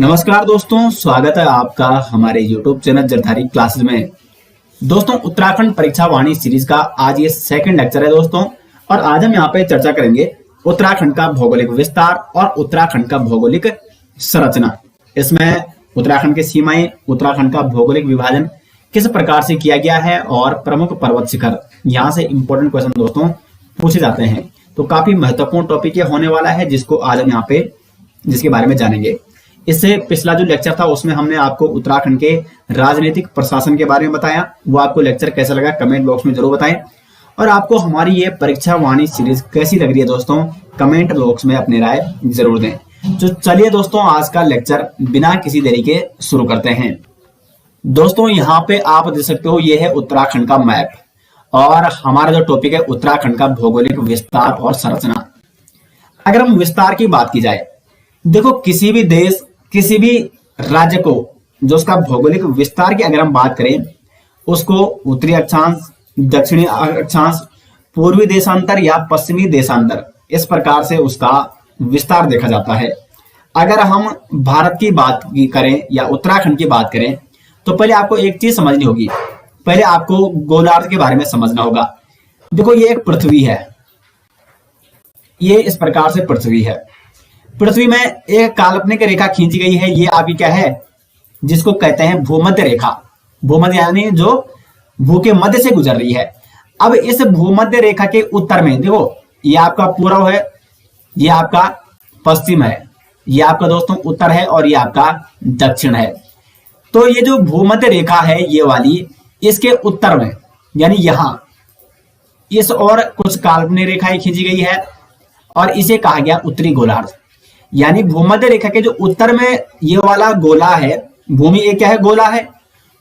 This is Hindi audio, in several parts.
नमस्कार दोस्तों, स्वागत है आपका हमारे YouTube चैनल जरधारी क्लासेस में। दोस्तों, उत्तराखंड परीक्षा वाणी सीरीज का आज ये सेकंड लेक्चर है दोस्तों। और आज हम यहाँ पे चर्चा करेंगे उत्तराखंड का भौगोलिक विस्तार और उत्तराखंड का भौगोलिक संरचना। इसमें उत्तराखंड की सीमाएं, उत्तराखंड का भौगोलिक विभाजन किस प्रकार से किया गया है और प्रमुख पर्वत शिखर, यहाँ से इंपॉर्टेंट क्वेश्चन दोस्तों पूछे जाते हैं। तो काफी महत्वपूर्ण टॉपिक ये होने वाला है जिसको आज हम यहाँ पे जिसके बारे में जानेंगे। इससे पिछला जो लेक्चर था उसमें हमने आपको उत्तराखंड के राजनीतिक प्रशासन के बारे में बताया। वो आपको लेक्चर कैसा लगा कमेंट बॉक्स में जरूर बताएं। और आपको हमारी ये परीक्षा वाणी सीरीज कैसी लग रही है दोस्तों, कमेंट बॉक्स में अपनी राय जरूर दें। तो चलिए दोस्तों, आज का लेक्चर बिना किसी देरी के शुरू करते हैं। दोस्तों, यहाँ पे आप देख सकते हो, ये है उत्तराखंड का मैप और हमारा जो टॉपिक है उत्तराखंड का भौगोलिक विस्तार और संरचना। अगर हम विस्तार की बात की जाए, देखो किसी भी देश, किसी भी राज्य को जो उसका भौगोलिक विस्तार की अगर हम बात करें, उसको उत्तरी अक्षांश, दक्षिणी अक्षांश, पूर्वी देशांतर या पश्चिमी देशांतर, इस प्रकार से उसका विस्तार देखा जाता है। अगर हम भारत की बात करें या उत्तराखंड की बात करें, तो पहले आपको एक चीज समझनी होगी। पहले आपको गोलार्ध के बारे में समझना होगा। देखो, ये एक पृथ्वी है, ये इस प्रकार से पृथ्वी है। पृथ्वी में एक काल्पनिक रेखा खींची गई है। ये आपकी क्या है, जिसको कहते हैं भूमध्य रेखा। भूमध्य यानी जो भू के मध्य से गुजर रही है। अब इस भूमध्य रेखा के उत्तर में देखो, ये आपका पूर्व है, ये आपका पश्चिम है, ये आपका दोस्तों उत्तर है और ये आपका दक्षिण है। तो ये जो भूमध्य रेखा है ये वाली, इसके उत्तर में यानी यहां इस और कुछ काल्पनिक रेखाएं खींची गई है और इसे कहा गया उत्तरी गोलार्ध। यानी भूमध्य रेखा के जो उत्तर में ये वाला गोला है, भूमि एक क्या है, गोला है,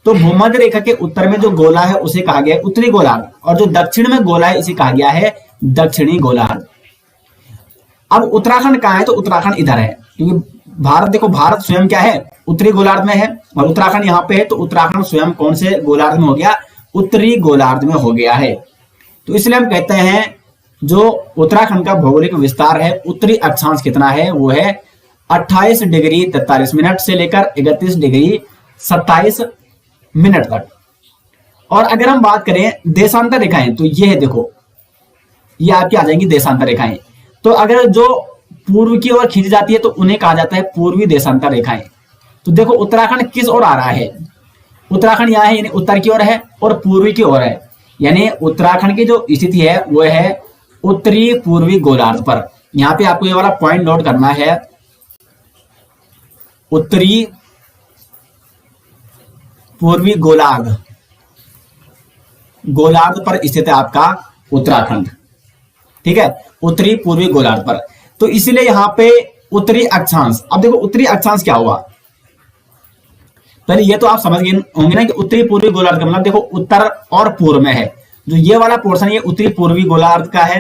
तो भूमध्य रेखा के उत्तर में जो गोला है उसे कहा गया है उत्तरी गोलार्ध, और जो दक्षिण में गोला है इसे कहा गया है दक्षिणी गोलार्ध। अब उत्तराखंड कहाँ है, तो उत्तराखंड इधर है, क्योंकि भारत, देखो भारत स्वयं क्या है, उत्तरी गोलार्ध में है और उत्तराखंड यहाँ पे है। तो उत्तराखंड स्वयं कौन से गोलार्ध में हो गया, उत्तरी गोलार्ध में हो गया है। तो इसलिए हम कहते हैं जो उत्तराखंड का भौगोलिक विस्तार है, उत्तरी अक्षांश कितना है, वो है 28 डिग्री 43 मिनट से लेकर 31 डिग्री 27 मिनट तक। और अगर हम बात करें देशांतर रेखाएं, तो ये है, देखो ये आपकी आ जाएंगी देशांतर रेखाएं। तो अगर जो पूर्व की ओर खींची जाती है तो उन्हें कहा जाता है पूर्वी देशांतर रेखाएं। तो देखो उत्तराखंड किस ओर आ रहा है, उत्तराखंड यहाँ है यानी उत्तर की ओर है और पूर्वी की ओर है। यानी उत्तराखंड की जो स्थिति है वो है उत्तरी पूर्वी गोलार्ध पर। यहां पे आपको ये वाला पॉइंट नोट करना है, उत्तरी पूर्वी गोलार्ध, गोलार्ध पर स्थित है आपका उत्तराखंड। ठीक है, उत्तरी पूर्वी गोलार्ध पर। तो इसीलिए यहां पे उत्तरी अक्षांश। अब देखो उत्तरी अक्षांश क्या हुआ, पहले ये तो आप समझ गए होंगे ना कि उत्तरी पूर्वी गोलार्ध का मतलब देखो उत्तर और पूर्व में है। जो ये वाला पोर्शन ये उत्तरी पूर्वी गोलार्ध का है,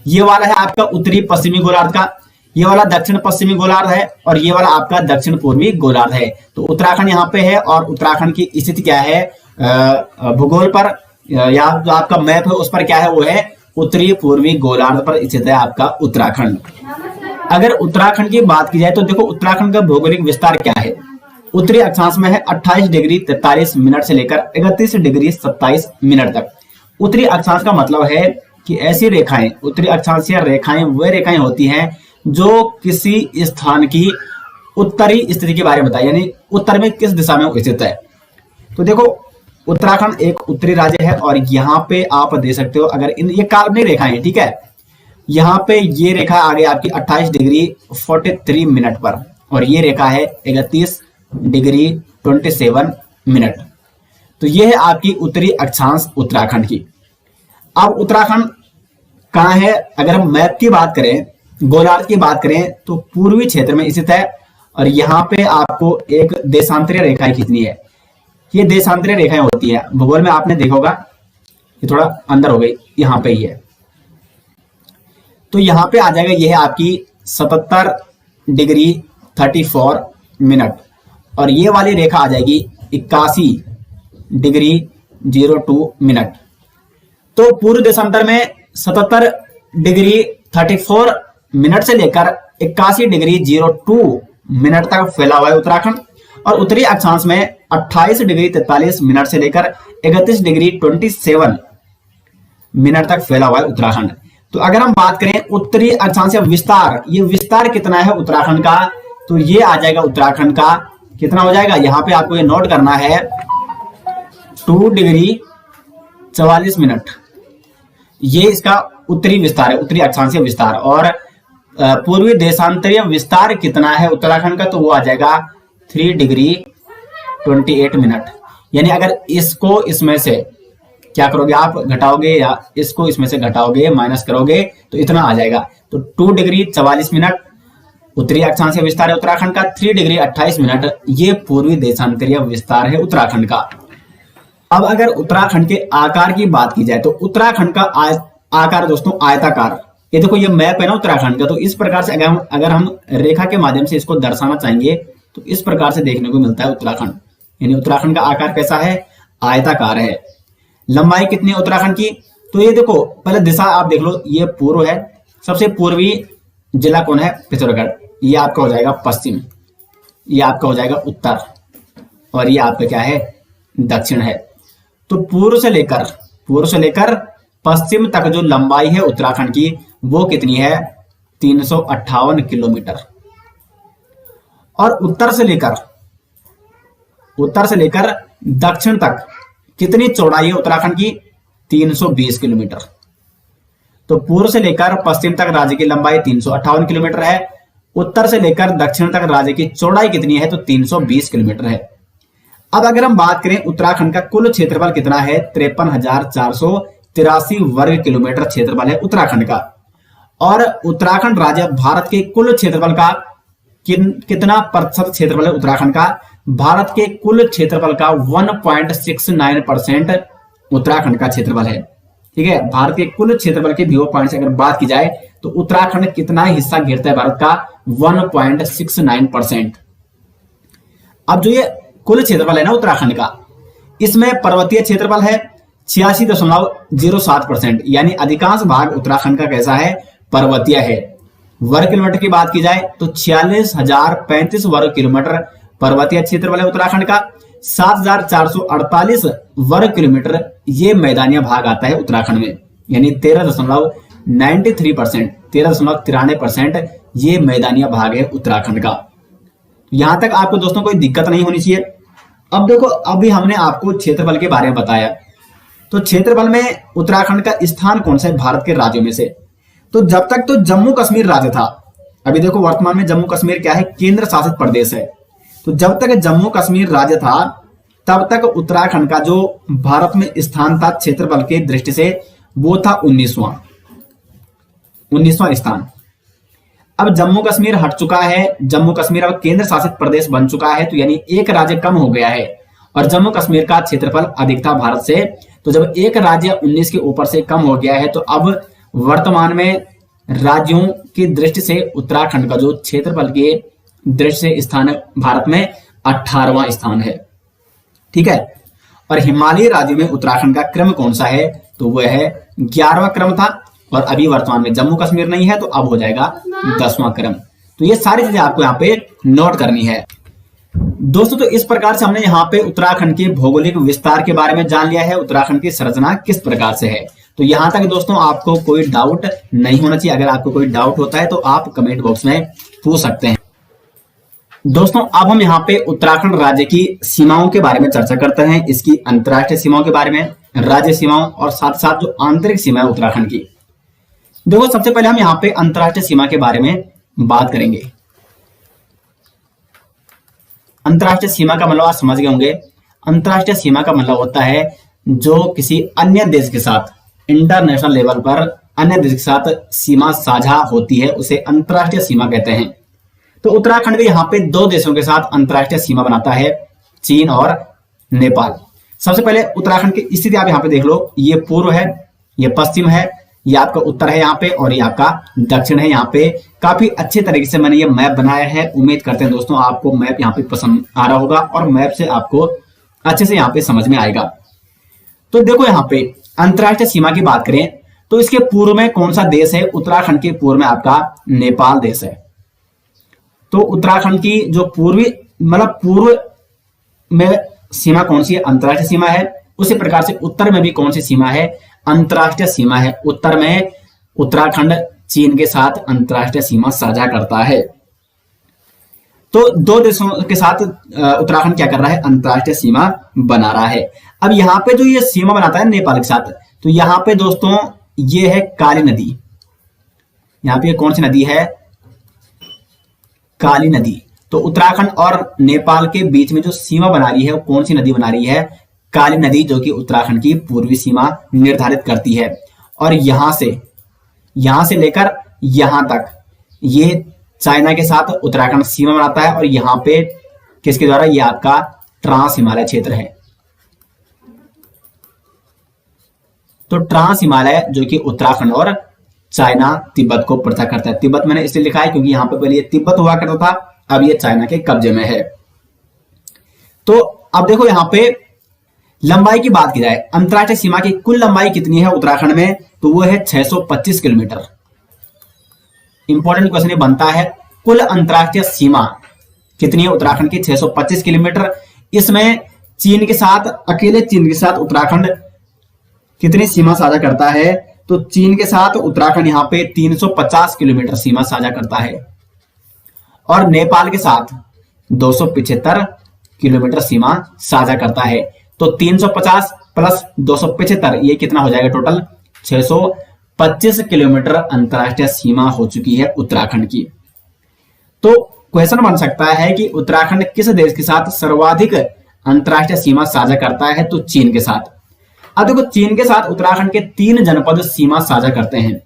ये वाला है आपका उत्तरी पश्चिमी गोलार्ध का, ये वाला दक्षिण पश्चिमी गोलार्ध है और ये वाला आपका दक्षिण पूर्वी गोलार्ध है। तो उत्तराखंड यहाँ पे है और उत्तराखंड की स्थिति क्या है, भूगोल पर या जो आपका मैप है उस पर क्या है, वो है उत्तरी पूर्वी गोलार्ध पर स्थित है आपका उत्तराखंड। अगर उत्तराखंड की बात की जाए तो देखो उत्तराखंड का भौगोलिक विस्तार क्या है, उत्तरी अक्षांश में है 28 डिग्री 43 मिनट से लेकर 31 डिग्री 27 मिनट तक। उत्तरी अक्षांश का मतलब है कि ऐसी रेखाएं, उत्तरी अक्षांशीय रेखाएं वे रेखाएं होती हैं जो किसी स्थान की उत्तरी स्थिति के बारे में बताए, यानी उत्तर में किस दिशा में स्थित है। तो देखो उत्तराखंड एक उत्तरी राज्य है और यहाँ पे आप देख सकते हो, अगर इन ये काल्पनिक रेखाएं हैं, ठीक है, यहाँ पे ये रेखा आ गई आपकी 28 डिग्री 43 मिनट पर और ये रेखा है 31 डिग्री 27 मिनट। तो ये है आपकी उत्तरी अक्षांश उत्तराखंड की। अब उत्तराखंड कहाँ है, अगर हम मैप की बात करें, गोलार्ध की बात करें, तो पूर्वी क्षेत्र में स्थित है और यहाँ पे आपको एक देशांतरीय रेखाएं खींचनी है। ये देशांतरीय रेखाएं होती है, भूगोल में आपने देखा होगा, ये थोड़ा अंदर हो गई, यहाँ पे ही है। तो यहाँ पे आ जाएगा, ये है आपकी 77 डिग्री 34 मिनट और ये वाली रेखा आ जाएगी 81 डिग्री 02 मिनट। तो पूर्व देशांतर में 77 डिग्री 34 मिनट से लेकर 81 डिग्री 02 मिनट तक फैला हुआ है उत्तराखंड। और उत्तरी अक्षांश में 28 डिग्री 43 मिनट से लेकर 31 डिग्री 27 मिनट तक फैला हुआ है उत्तराखंड। तो अगर हम बात करें उत्तरी अक्षांश विस्तार, ये विस्तार कितना है उत्तराखंड का, तो ये आ जाएगा उत्तराखंड का कितना हो जाएगा, यहां पे आपको ये नोट करना है 2 डिग्री 44 मिनट। ये इसका उत्तरी विस्तार है, उत्तरी अक्षांशीय विस्तार। और पूर्वी देशांतरीय विस्तार कितना है उत्तराखंड का, तो वो आ जाएगा 3 डिग्री 28 मिनट। यानी अगर इसको इसमें से क्या करोगे आप, घटाओगे या इसको इसमें से घटाओगे, माइनस करोगे, तो इतना आ जाएगा। तो 2 डिग्री 44 मिनट उत्तरी अक्षांशीय विस्तार है उत्तराखंड का, 3 डिग्री 28 मिनट ये पूर्वी देशांतरीय विस्तार है उत्तराखंड का। अब अगर उत्तराखंड के आकार की बात की जाए तो उत्तराखंड का आकार दोस्तों आयताकार। ये देखो ये मैप है ना उत्तराखंड का, तो इस प्रकार से अगर हम रेखा के माध्यम से इसको दर्शाना चाहेंगे तो इस प्रकार से देखने को मिलता है उत्तराखंड। यानी उत्तराखंड का आकार कैसा है, आयताकार है। लंबाई कितनी है उत्तराखंड की, तो ये देखो पहले दिशा आप देख लो, ये पूर्व है, सबसे पूर्वी जिला कौन है, पिथौरागढ़, ये आपका हो जाएगा पश्चिम, ये आपका हो जाएगा उत्तर, और ये आपका क्या है, दक्षिण है। तो पूर्व से लेकर पश्चिम तक जो लंबाई है उत्तराखंड की वो कितनी है, 358 किलोमीटर। और उत्तर से लेकर दक्षिण तक कितनी चौड़ाई है उत्तराखंड की, 320 किलोमीटर। तो पूर्व से लेकर पश्चिम तक राज्य की लंबाई 358 किलोमीटर है, उत्तर से लेकर दक्षिण तक राज्य की चौड़ाई कितनी है, तो 320 किलोमीटर है। अब अगर हम बात करें उत्तराखंड का कुल क्षेत्रफल कितना है, 53,483 वर्ग किलोमीटर क्षेत्रफल है उत्तराखंड का। और उत्तराखंड राज्य भारत के कुल क्षेत्रफल का कितना प्रतिशत क्षेत्रफल है उत्तराखंड का, भारत के कुल क्षेत्रफल का 1.69% उत्तराखंड का क्षेत्रफल है। ठीक है, भारत के कुल क्षेत्रफल के व्यू पॉइंट से अगर बात की जाए तो उत्तराखंड कितना हिस्सा घेरता है भारत का, 1.69%। अब जो ये कुल क्षेत्रफल है ना उत्तराखंड का, इसमें पर्वतीय क्षेत्रफल है 86.07%, यानी अधिकांश भाग उत्तराखंड का कैसा है, पर्वतीय है। वर्ग किलोमीटर की बात की जाए तो 46,035 वर्ग किलोमीटर पर्वतीय क्षेत्रफल है उत्तराखंड का। 7,448 वर्ग किलोमीटर ये मैदानी भाग आता है उत्तराखंड में, यानी 13.93% ये मैदानी भाग है उत्तराखंड का। यहां तक आपको दोस्तों कोई दिक्कत नहीं होनी चाहिए। अब देखो, अभी हमने आपको क्षेत्रफल के बारे में बताया, तो क्षेत्रफल में उत्तराखंड का स्थान कौन सा है भारत के राज्यों में से, तो जब तक तो जम्मू कश्मीर राज्य था, अभी देखो वर्तमान में जम्मू कश्मीर क्या है, केंद्र शासित प्रदेश है। तो जब तक जम्मू कश्मीर राज्य था तब तक उत्तराखंड का जो भारत में स्थान था क्षेत्रफल के दृष्टि से वो था 19वां स्थान। अब जम्मू कश्मीर हट चुका है, जम्मू कश्मीर अब केंद्र शासित प्रदेश बन चुका है, तो यानी एक राज्य कम हो गया है और जम्मू कश्मीर का क्षेत्रफल अधिक था भारत से। तो जब एक राज्य 19 के ऊपर से कम हो गया है तो अब वर्तमान में राज्यों की दृष्टि से उत्तराखंड का जो क्षेत्रफल के दृष्टि से स्थान भारत में 18वां स्थान है। ठीक है, और हिमालयी राज्यों में उत्तराखंड का क्रम कौन सा है, तो वह है 11वां क्रम था, और अभी वर्तमान में जम्मू कश्मीर नहीं है तो अब हो जाएगा 10वां क्रम। तो ये सारी चीजें आपको यहाँ पे नोट करनी है दोस्तों। तो इस प्रकार से हमने यहाँ पे उत्तराखंड के भौगोलिक विस्तार के बारे में जान लिया है, उत्तराखंड की संरचना किस प्रकार से है। तो यहां तक दोस्तों आपको कोई डाउट नहीं होना चाहिए। अगर आपको कोई डाउट होता है तो आप कमेंट बॉक्स में पूछ सकते हैं। दोस्तों अब हम यहाँ पे उत्तराखंड राज्य की सीमाओं के बारे में चर्चा करते हैं, इसकी अंतर्राष्ट्रीय सीमाओं के बारे में, राज्य सीमाओं और साथ साथ जो आंतरिक सीमा है उत्तराखंड की। देखो सबसे पहले हम यहाँ पे अंतर्राष्ट्रीय सीमा के बारे में बात करेंगे। अंतर्राष्ट्रीय सीमा का मतलब आप समझ गए होंगे। अंतर्राष्ट्रीय सीमा का मतलब होता है जो किसी अन्य देश के साथ इंटरनेशनल लेवल पर अन्य देश के साथ सीमा साझा होती है, उसे अंतर्राष्ट्रीय सीमा कहते हैं। तो उत्तराखंड भी यहाँ पे दो देशों के साथ अंतर्राष्ट्रीय सीमा बनाता है, चीन और नेपाल। सबसे पहले उत्तराखंड की स्थिति आप यहाँ पे देख लो, ये पूर्व है, ये पश्चिम है, ये आपका उत्तर है यहाँ पे, और ये आपका दक्षिण है। यहाँ पे काफी अच्छे तरीके से मैंने ये मैप बनाया है। उम्मीद करते हैं दोस्तों आपको मैप यहाँ पे पसंद आ रहा होगा और मैप से आपको अच्छे से यहाँ पे समझ में आएगा। तो देखो यहाँ पे अंतर्राष्ट्रीय सीमा की बात करें तो इसके पूर्व में कौन सा देश है, उत्तराखंड के पूर्व में आपका नेपाल देश है। तो उत्तराखंड की जो पूर्वी मतलब पूर्व में सीमा कौन सी है, अंतर्राष्ट्रीय सीमा है। उसी प्रकार से उत्तर में भी कौन सी सीमा है, अंतर्राष्ट्रीय सीमा है। उत्तर में उत्तराखंड चीन के साथ अंतर्राष्ट्रीय सीमा साझा करता है। तो दो देशों के साथ उत्तराखंड क्या कर रहा है, अंतर्राष्ट्रीय सीमा बना रहा है। अब यहाँ पे जो ये सीमा बनाता है नेपाल के साथ, तो यहाँ पे दोस्तों ये है काली नदी। यहाँ पे कौन सी नदी है, काली नदी। तो उत्तराखंड और नेपाल के बीच में जो सीमा बना रही है वो कौन सी नदी बना रही है, काली नदी, जो कि उत्तराखंड की पूर्वी सीमा निर्धारित करती है। और यहां से लेकर यहां तक ये चाइना के साथ उत्तराखंड सीमा बनाता है। और यहाँ पे किसके द्वारा, ये आपका ट्रांस हिमालय क्षेत्र है। तो ट्रांस हिमालय जो कि उत्तराखंड और चाइना तिब्बत को पृथक करता है। तिब्बत मैंने इसलिए लिखा है क्योंकि यहाँ पे पहले ये तिब्बत हुआ करता था, अब ये चाइना के कब्जे में है। तो अब देखो यहाँ पे लंबाई की बात की जाए, अंतर्राष्ट्रीय सीमा की कुल लंबाई कितनी है उत्तराखंड में, तो वो है 625 किलोमीटर। इंपॉर्टेंट क्वेश्चन बनता है, कुल अंतर्राष्ट्रीय सीमा कितनी है उत्तराखंड की, 625 किलोमीटर। इसमें चीन के साथ, अकेले चीन के साथ उत्तराखंड कितनी सीमा साझा करता है, तो चीन के साथ उत्तराखंड यहाँ पे 350 किलोमीटर सीमा साझा करता है। और नेपाल के साथ 275 किलोमीटर सीमा साझा करता है। तो 350 प्लस 275 ये कितना हो जाएगा, टोटल 625 किलोमीटर अंतर्राष्ट्रीय सीमा हो चुकी है उत्तराखंड की। तो क्वेश्चन बन सकता है कि उत्तराखंड किस देश के साथ सर्वाधिक अंतर्राष्ट्रीय सीमा साझा करता है, तो चीन के साथ। अब देखो चीन के साथ उत्तराखंड के 3 जनपद सीमा साझा करते हैं,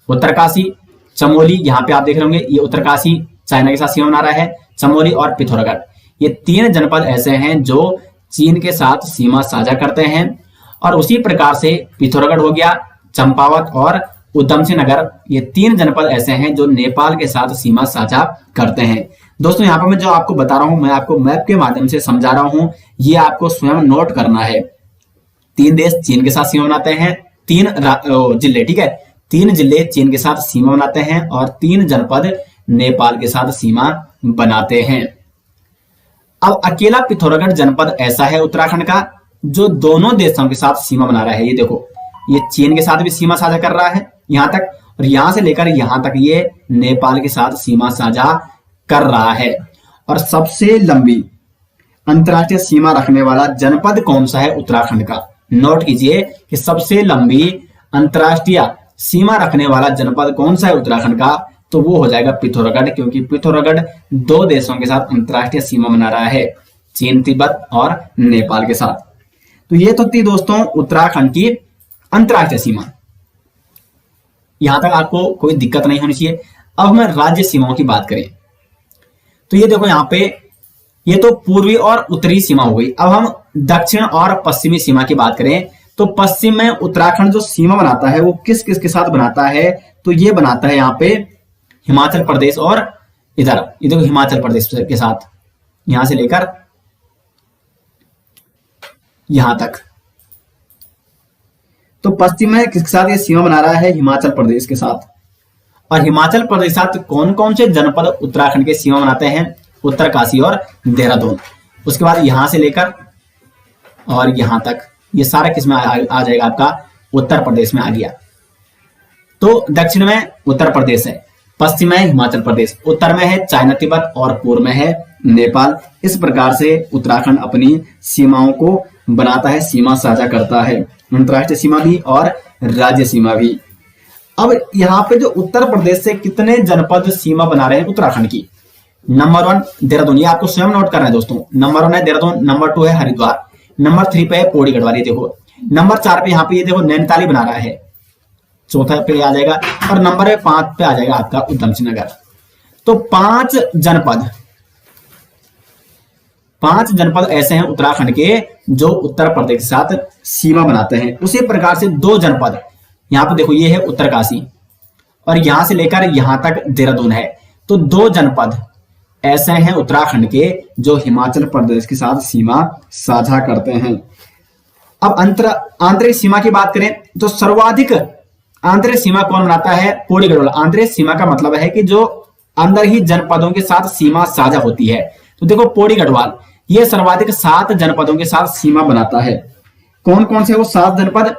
उत्तरकाशी, चमोली, यहाँ पे आप देख रहे होंगे ये उत्तरकाशी चाइना के साथ सीमा बना रहा है, चमोली और पिथौरागढ़। ये 3 जनपद ऐसे हैं जो चीन के साथ सीमा साझा करते हैं। और उसी प्रकार से पिथौरागढ़ हो गया, चंपावत और उधम सिंह नगर, ये 3 जनपद ऐसे हैं जो नेपाल के साथ सीमा साझा करते हैं। दोस्तों यहाँ पर मैं जो आपको बता रहा हूं, मैं आपको मैप के माध्यम से समझा रहा हूं, ये आपको स्वयं नोट करना है। 3 देश चीन के साथ सीमा बनाते हैं, 3 जिले, ठीक है, 3 जिले चीन के साथ सीमा बनाते हैं और 3 जनपद नेपाल के साथ सीमा बनाते हैं। अब अकेला पिथौरागढ़ जनपद ऐसा है उत्तराखंड का जो दोनों देशों के साथ सीमा बना रहा है। ये देखो, ये चीन के साथ भी सीमा साझा कर रहा है यहां तक, और यहां से लेकर यहां तक ये नेपाल के साथ सीमा साझा कर रहा है। और सबसे लंबी अंतर्राष्ट्रीय सीमा रखने वाला जनपद कौन सा है उत्तराखंड का, नोट कीजिए कि सबसे लंबी अंतर्राष्ट्रीय सीमा रखने वाला जनपद कौन सा है उत्तराखंड का, तो वो हो जाएगा पिथौरागढ़, क्योंकि पिथौरागढ़ 2 देशों के साथ अंतर्राष्ट्रीय सीमा बना रहा है, चीन, तिब्बत और नेपाल के साथ। तो ये तो थी दोस्तों उत्तराखंड की अंतर्राष्ट्रीय सीमा। यहां तक आपको कोई दिक्कत नहीं होनी चाहिए। अब हम राज्य सीमाओं की बात करें तो ये देखो यहाँ पे ये तो पूर्वी और उत्तरी सीमा हो गई। अब हम दक्षिण और पश्चिमी सीमा की बात करें तो पश्चिम में उत्तराखंड जो सीमा बनाता है वो किस किस के साथ बनाता है, तो ये बनाता है यहाँ पे हिमाचल प्रदेश और इधर ये देखो हिमाचल प्रदेश के साथ, यहां से लेकर यहां तक। तो पश्चिम में किसके साथ ये सीमा बना रहा है, हिमाचल प्रदेश के साथ। और हिमाचल प्रदेश के साथ कौन कौन से जनपद उत्तराखंड के सीमा बनाते हैं, उत्तरकाशी और देहरादून। उसके बाद यहां से लेकर और यहां तक ये सारा किस में आ जाएगा, आपका उत्तर प्रदेश में आ गया। तो दक्षिण में उत्तर प्रदेश है, पश्चिम में हिमाचल प्रदेश, उत्तर में है चाइना तिब्बत और पूर्व में है नेपाल। इस प्रकार से उत्तराखंड अपनी सीमाओं को बनाता है, सीमा साझा करता है, अंतर्राष्ट्रीय सीमा भी और राज्य सीमा भी। अब यहाँ पे जो उत्तर प्रदेश से कितने जनपद सीमा बना रहे हैं उत्तराखंड की, नंबर 1 देहरादून, ये आपको स्वयं नोट करना है दोस्तों। नंबर 1 है देहरादून, नंबर 2 है हरिद्वार, नंबर 3 पे है पौड़ी गढ़वाल, ये देखो। नंबर 4 पे यहाँ पे ये देखो नैनीताल बना रहा है, चौथा पे आ जाएगा। और नंबर 5 पे आ जाएगा आपका उधम सिंह नगर। तो 5 जनपद ऐसे हैं उत्तराखंड के जो उत्तर प्रदेश के साथ सीमा बनाते हैं। उसी प्रकार से 2 जनपद यहाँ पे देखो, ये है उत्तरकाशी और यहां से लेकर यहां तक देहरादून है। तो 2 जनपद ऐसे हैं उत्तराखंड के जो हिमाचल प्रदेश के साथ सीमा साझा करते हैं। अब आंतरिक सीमा की बात करें तो सर्वाधिक आंतरिक सीमा कौन बनाता है, पौड़ी गढ़वाल। आंतरिक सीमा का मतलब है कि जो अंदर ही जनपदों के साथ सीमा साझा होती है। तो देखो पौड़ी गढ़वाल ये सर्वाधिक 7 जनपदों के साथ सीमा बनाता है। कौन कौन से वो 7 जनपद,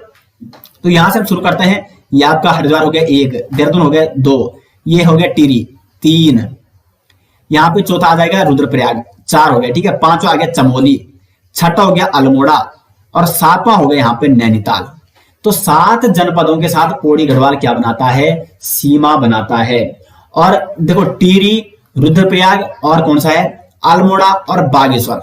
तो यहां से हम शुरू करते हैं। ये आपका हरिद्वार हो गया 1, देहरादून हो गया 2, ये हो गया टिहरी 3, यहाँ पे चौथा आ जाएगा रुद्रप्रयाग 4 हो गया, ठीक है। 5वां आ गया चमोली, 6वां हो गया अल्मोड़ा और 7वां हो गया यहाँ पे नैनीताल। तो 7 जनपदों के साथ पौड़ी गढ़वाल क्या बनाता है, सीमा बनाता है। और देखो टिहरी, रुद्रप्रयाग और कौन सा है, अल्मोड़ा और बागेश्वर।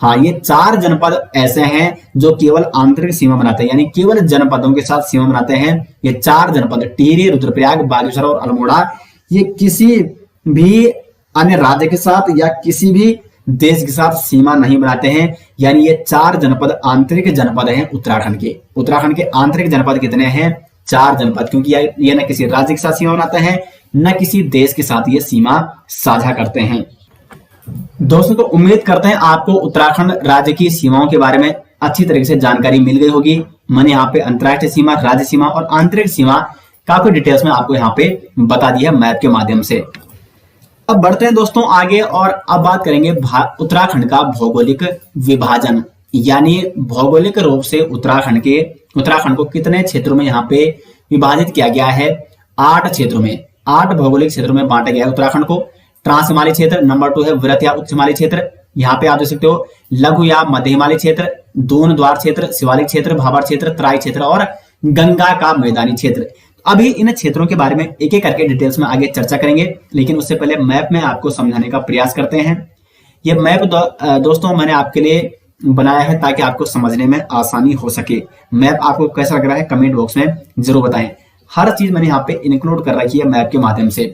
हाँ, ये 4 जनपद ऐसे हैं जो केवल आंतरिक सीमा बनाते हैं, यानी केवल जनपदों के साथ सीमा बनाते हैं। ये 4 जनपद टिहरी, रुद्रप्रयाग, बागेश्वर और अल्मोड़ा, ये किसी भी अन्य राज्य के साथ या किसी भी देश के साथ सीमा नहीं बनाते हैं। यानी ये 4 जनपद आंतरिक जनपद हैं उत्तराखंड के। उत्तराखंड के आंतरिक जनपद कितने हैं, 4 जनपद, क्योंकि ये न किसी राज्य के साथ सीमा बनाते हैं न किसी देश के साथ ये सीमा साझा करते हैं। दोस्तों तो उम्मीद करते हैं आपको उत्तराखंड राज्य की सीमाओं के बारे में अच्छी तरीके से जानकारी मिल गई होगी। मैंने यहाँ पे अंतर्राष्ट्रीय सीमा, राज्य सीमा और आंतरिक सीमा काफी डिटेल्स में आपको यहाँ पे बता दी है मैप के माध्यम से। अब बढ़ते हैं दोस्तों आगे और अब बात करेंगे उत्तराखंड का भौगोलिक विभाजन, यानी भौगोलिक रूप से उत्तराखंड को कितने क्षेत्रों में यहाँ पे विभाजित किया गया है। 8 क्षेत्रों में, 8 भौगोलिक क्षेत्रों में बांटा गया है उत्तराखंड को। ट्रांस हिमालय क्षेत्र, नंबर 2 है वृहत या उच्च हिमालय क्षेत्र, यहाँ पे आप देख सकते हो लघु या मध्य हिमालय क्षेत्र, दून द्वार क्षेत्र, शिवालिक क्षेत्र, भाबर क्षेत्र, तराई क्षेत्र और गंगा का मैदानी क्षेत्र। अभी इन क्षेत्रों के बारे में एक एक करके डिटेल्स में आगे चर्चा करेंगे, लेकिन उससे पहले मैप में आपको समझाने का प्रयास करते हैं। ये मैप दोस्तों मैंने आपके लिए बनाया है ताकि आपको समझने में आसानी हो सके। मैप आपको कैसा लग रहा है कमेंट बॉक्स में जरूर बताएं। हर चीज मैंने यहाँ पे इंक्लूड कर रखी है मैप के माध्यम से।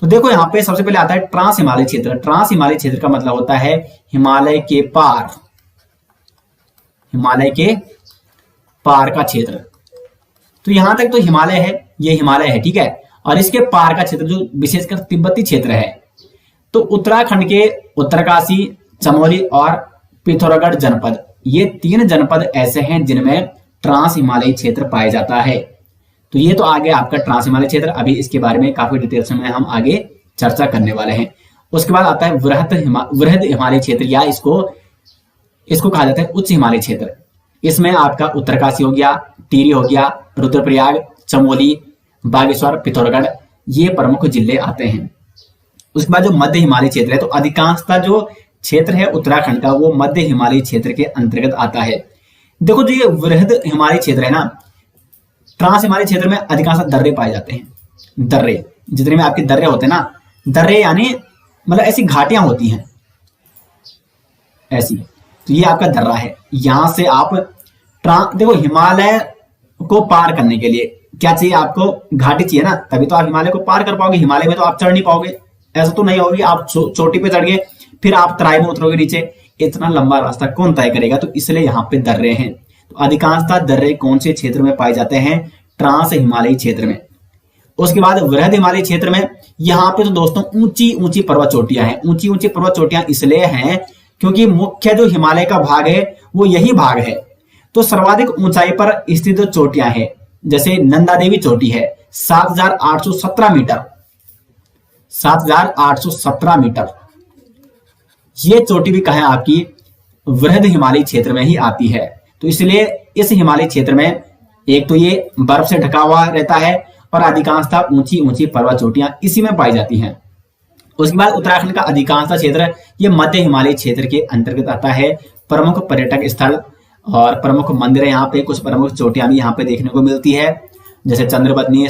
तो देखो यहाँ पे सबसे पहले आता है ट्रांस हिमालय क्षेत्र। ट्रांस हिमालय क्षेत्र का मतलब होता है हिमालय के पार, हिमालय के पार का क्षेत्र। तो यहां तक तो हिमालय है, ये हिमालय है, ठीक है। और इसके पार का क्षेत्र जो विशेषकर तिब्बती क्षेत्र है। तो उत्तराखंड के उत्तरकाशी, चमोली और पिथौरागढ़ जनपद, ये 3 जनपद ऐसे हैं जिनमें ट्रांस हिमालयी क्षेत्र पाया जाता है। तो ये तो आगे आपका ट्रांस हिमालय क्षेत्र, अभी इसके बारे में काफी डिटेल्स में हम आगे चर्चा करने वाले हैं। उसके बाद आता है वृहद हिमालय क्षेत्र, या इसको कहा जाता है उच्च हिमालय क्षेत्र। इसमें आपका उत्तरकाशी हो गया, टिहरी हो गया, रुद्रप्रयाग, चमोली, बागेश्वर, पिथौरागढ़, ये प्रमुख जिले आते हैं। उसके बाद जो मध्य हिमालय क्षेत्र है, तो अधिकांशतः जो क्षेत्र है उत्तराखंड का वो मध्य हिमालय क्षेत्र के अंतर्गत आता है। देखो जो ये वृहद हिमालय क्षेत्र है ना, ट्रांस हिमालय क्षेत्र में अधिकांश दर्रे पाए जाते हैं। दर्रे, जितने में आपके दर्रे होते हैं ना, दर्रे यानी मतलब ऐसी घाटियां होती हैं ऐसी, तो ये आपका दर्रा है। यहां से आप देखो हिमालय को पार करने के लिए क्या चाहिए आपको, घाटी चाहिए ना, तभी तो आप हिमालय को पार कर पाओगे। हिमालय में तो आप चढ़ नहीं पाओगे, ऐसा तो नहीं होगी आप चोटी पे चढ़ गए फिर आप तराई में उतरोगे नीचे, इतना लंबा रास्ता कौन तय करेगा। तो इसलिए यहाँ पे दर्रे हैं। तो अधिकांशतः दर्रे कौन से क्षेत्र में पाए जाते हैं, ट्रांस हिमालयी क्षेत्र में। उसके बाद वृहद हिमालय क्षेत्र में यहाँ पे तो दोस्तों ऊंची ऊंची पर्वत चोटियां हैं। ऊंची ऊंची पर्वत चोटियां इसलिए हैं क्योंकि मुख्य जो हिमालय का भाग है वो यही भाग है। तो सर्वाधिक ऊंचाई पर स्थित जो चोटियां हैं, जैसे नंदा देवी चोटी है 7,817 मीटर, 7,817 मीटर। ये चोटी भी कहा है आपकी वृहद हिमालयी क्षेत्र में ही आती है। तो इसलिए इस हिमालय क्षेत्र में एक तो ये बर्फ से ढका हुआ रहता है और अधिकांशतः ऊंची ऊंची पर्वत चोटियां इसी में पाई जाती हैं। उसके बाद उत्तराखंड का अधिकांश क्षेत्र ये मध्य हिमालय क्षेत्र के अंतर्गत आता है। प्रमुख पर्यटक स्थल और प्रमुख मंदिर यहाँ पे, कुछ प्रमुख चोटियां भी यहाँ पे देखने को मिलती है, जैसे चंद्रबदनी,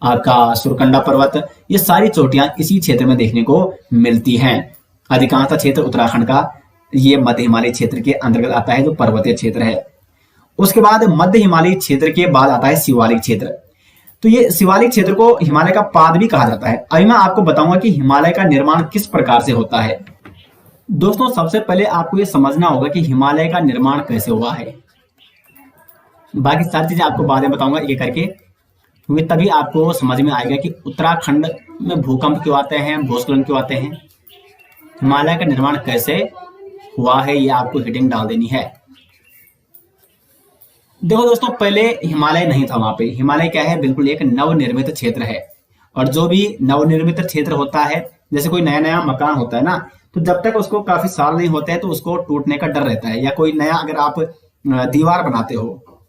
आपका सुरकंडा पर्वत, ये सारी चोटियां इसी क्षेत्र में देखने को मिलती हैं। अधिकांश क्षेत्र उत्तराखंड का ये मध्य हिमालय क्षेत्र के अंतर्गत आता है, जो पर्वतीय क्षेत्र है। उसके बाद मध्य हिमालय क्षेत्र के बाद आता है शिवालिक क्षेत्र। तो ये शिवालिक क्षेत्र को हिमालय का पाद भी कहा जाता है। अभी मैं आपको बताऊंगा कि हिमालय का निर्माण किस प्रकार से होता है। दोस्तों सबसे पहले आपको ये समझना होगा कि हिमालय का निर्माण कैसे हुआ है। बाकी सारी चीजें आपको बाद में बताऊंगा एक करके, क्योंकि तभी आपको समझ में आएगा कि उत्तराखंड में भूकंप क्यों आते हैं, भूस्खलन क्यों आते हैं, हिमालय का निर्माण कैसे हुआ है, ये आपको हेडिंग डाल देनी है। देखो दोस्तों पहले हिमालय नहीं था वहां पे। हिमालय क्या है, बिल्कुल एक नवनिर्मित क्षेत्र है। और जो भी नवनिर्मित क्षेत्र होता है, जैसे कोई नया नया मकान होता है ना, तो जब तक उसको काफी साल नहीं होते हैं तो उसको टूटने का डर रहता है। या कोई नया अगर आप दीवार बनाते हो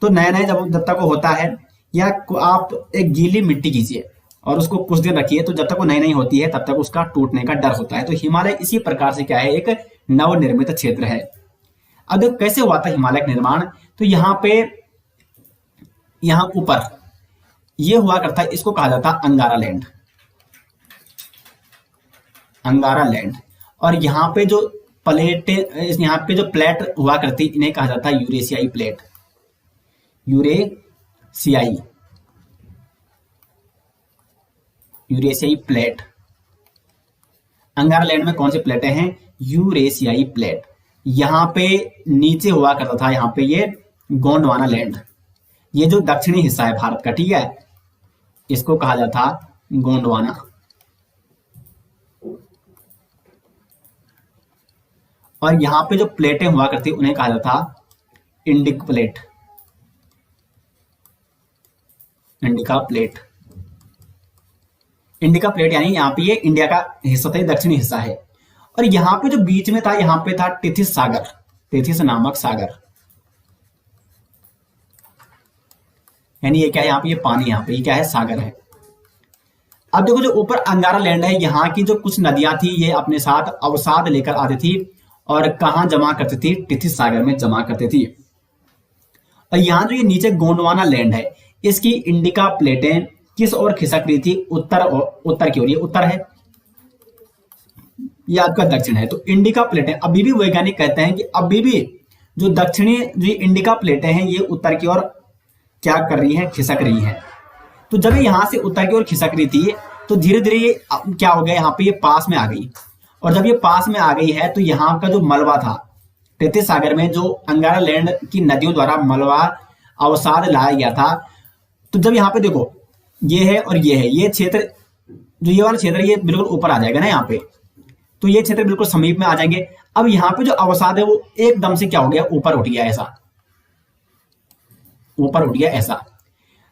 तो नया नया जब तक वो होता है, या आप एक गीली मिट्टी कीजिए और उसको कुछ दिन रखिए, तो जब तक वो नई नहीं होती है तब तक उसका टूटने का डर होता है। तो हिमालय इसी प्रकार से क्या है, एक नवनिर्मित क्षेत्र है। अब कैसे हुआ था हिमालय का निर्माण, तो यहाँ पे यहाँ ऊपर ये हुआ करता है, इसको कहा जाता है अंगारा लैंड, अंगारा लैंड। और यहाँ पे जो प्लेट, यहाँ पे जो प्लेट हुआ करती इन्हें कहा जाता है यूरेशियाई प्लेट, यूरेशियाई यूरेशियाई प्लेट। अंगारा लैंड में कौन सी प्लेटें हैं, यूरेशियाई प्लेट। यहाँ पे नीचे हुआ करता था, यहाँ पे ये गोंडवाना लैंड, ये जो दक्षिणी हिस्सा है भारत का, ठीक है, इसको कहा जाता गोंडवाना। और यहाँ पे जो प्लेटें हुआ करती उन्हें कहा जाता Indic plate, indica plate. Indica plate यानी यहाँ पे ये इंडिया का हिस्सा था, दक्षिणी हिस्सा है। और यहाँ पे जो बीच में था, यहाँ पे था टिथिस सागर, टिथिस नामक सागर, यानी ये क्या है, यहाँ पे ये पानी, यहाँ पे ये क्या है, सागर है। अब देखो जो ऊपर अंगारा लैंड है, यहाँ की जो कुछ नदियां थी ये अपने साथ अवसाद लेकर आती थी और कहाँ जमा करती थी, टिथिस सागर में जमा करती थी। और यहाँ जो ये नीचे गोंडवाना लैंड है, इसकी इंडिका प्लेटें किस ओर खिसक रही थी, उत्तर की ओर। ये उत्तर है, ये आपका दक्षिण है। तो इंडिका प्लेटें अभी भी वैज्ञानिक कहते हैं कि अभी भी जो दक्षिणी जो इंडिका प्लेटें हैं ये उत्तर की ओर क्या कर रही हैं, खिसक रही हैं। तो जब यहां से उत्तर की ओर खिसक रही थी तो धीरे धीरे क्या हो गया, यहाँ पे ये पास में आ गई। और जब ये पास में आ गई है तो यहाँ का जो मलबा था टिथिस सागर में, जो अंगारा लैंड की नदियों द्वारा मलबा अवसाद लाया गया था, तो जब यहाँ पे देखो ये है और ये है, ये क्षेत्र जो ये वाला क्षेत्र ये बिल्कुल ऊपर आ जाएगा ना यहाँ पे, तो ये क्षेत्र बिल्कुल समीप में आ जाएंगे। अब यहाँ पे जो अवसाद है वो एकदम से क्या हो गया, ऊपर उठ गया, ऐसा ऊपर उठ गया ऐसा।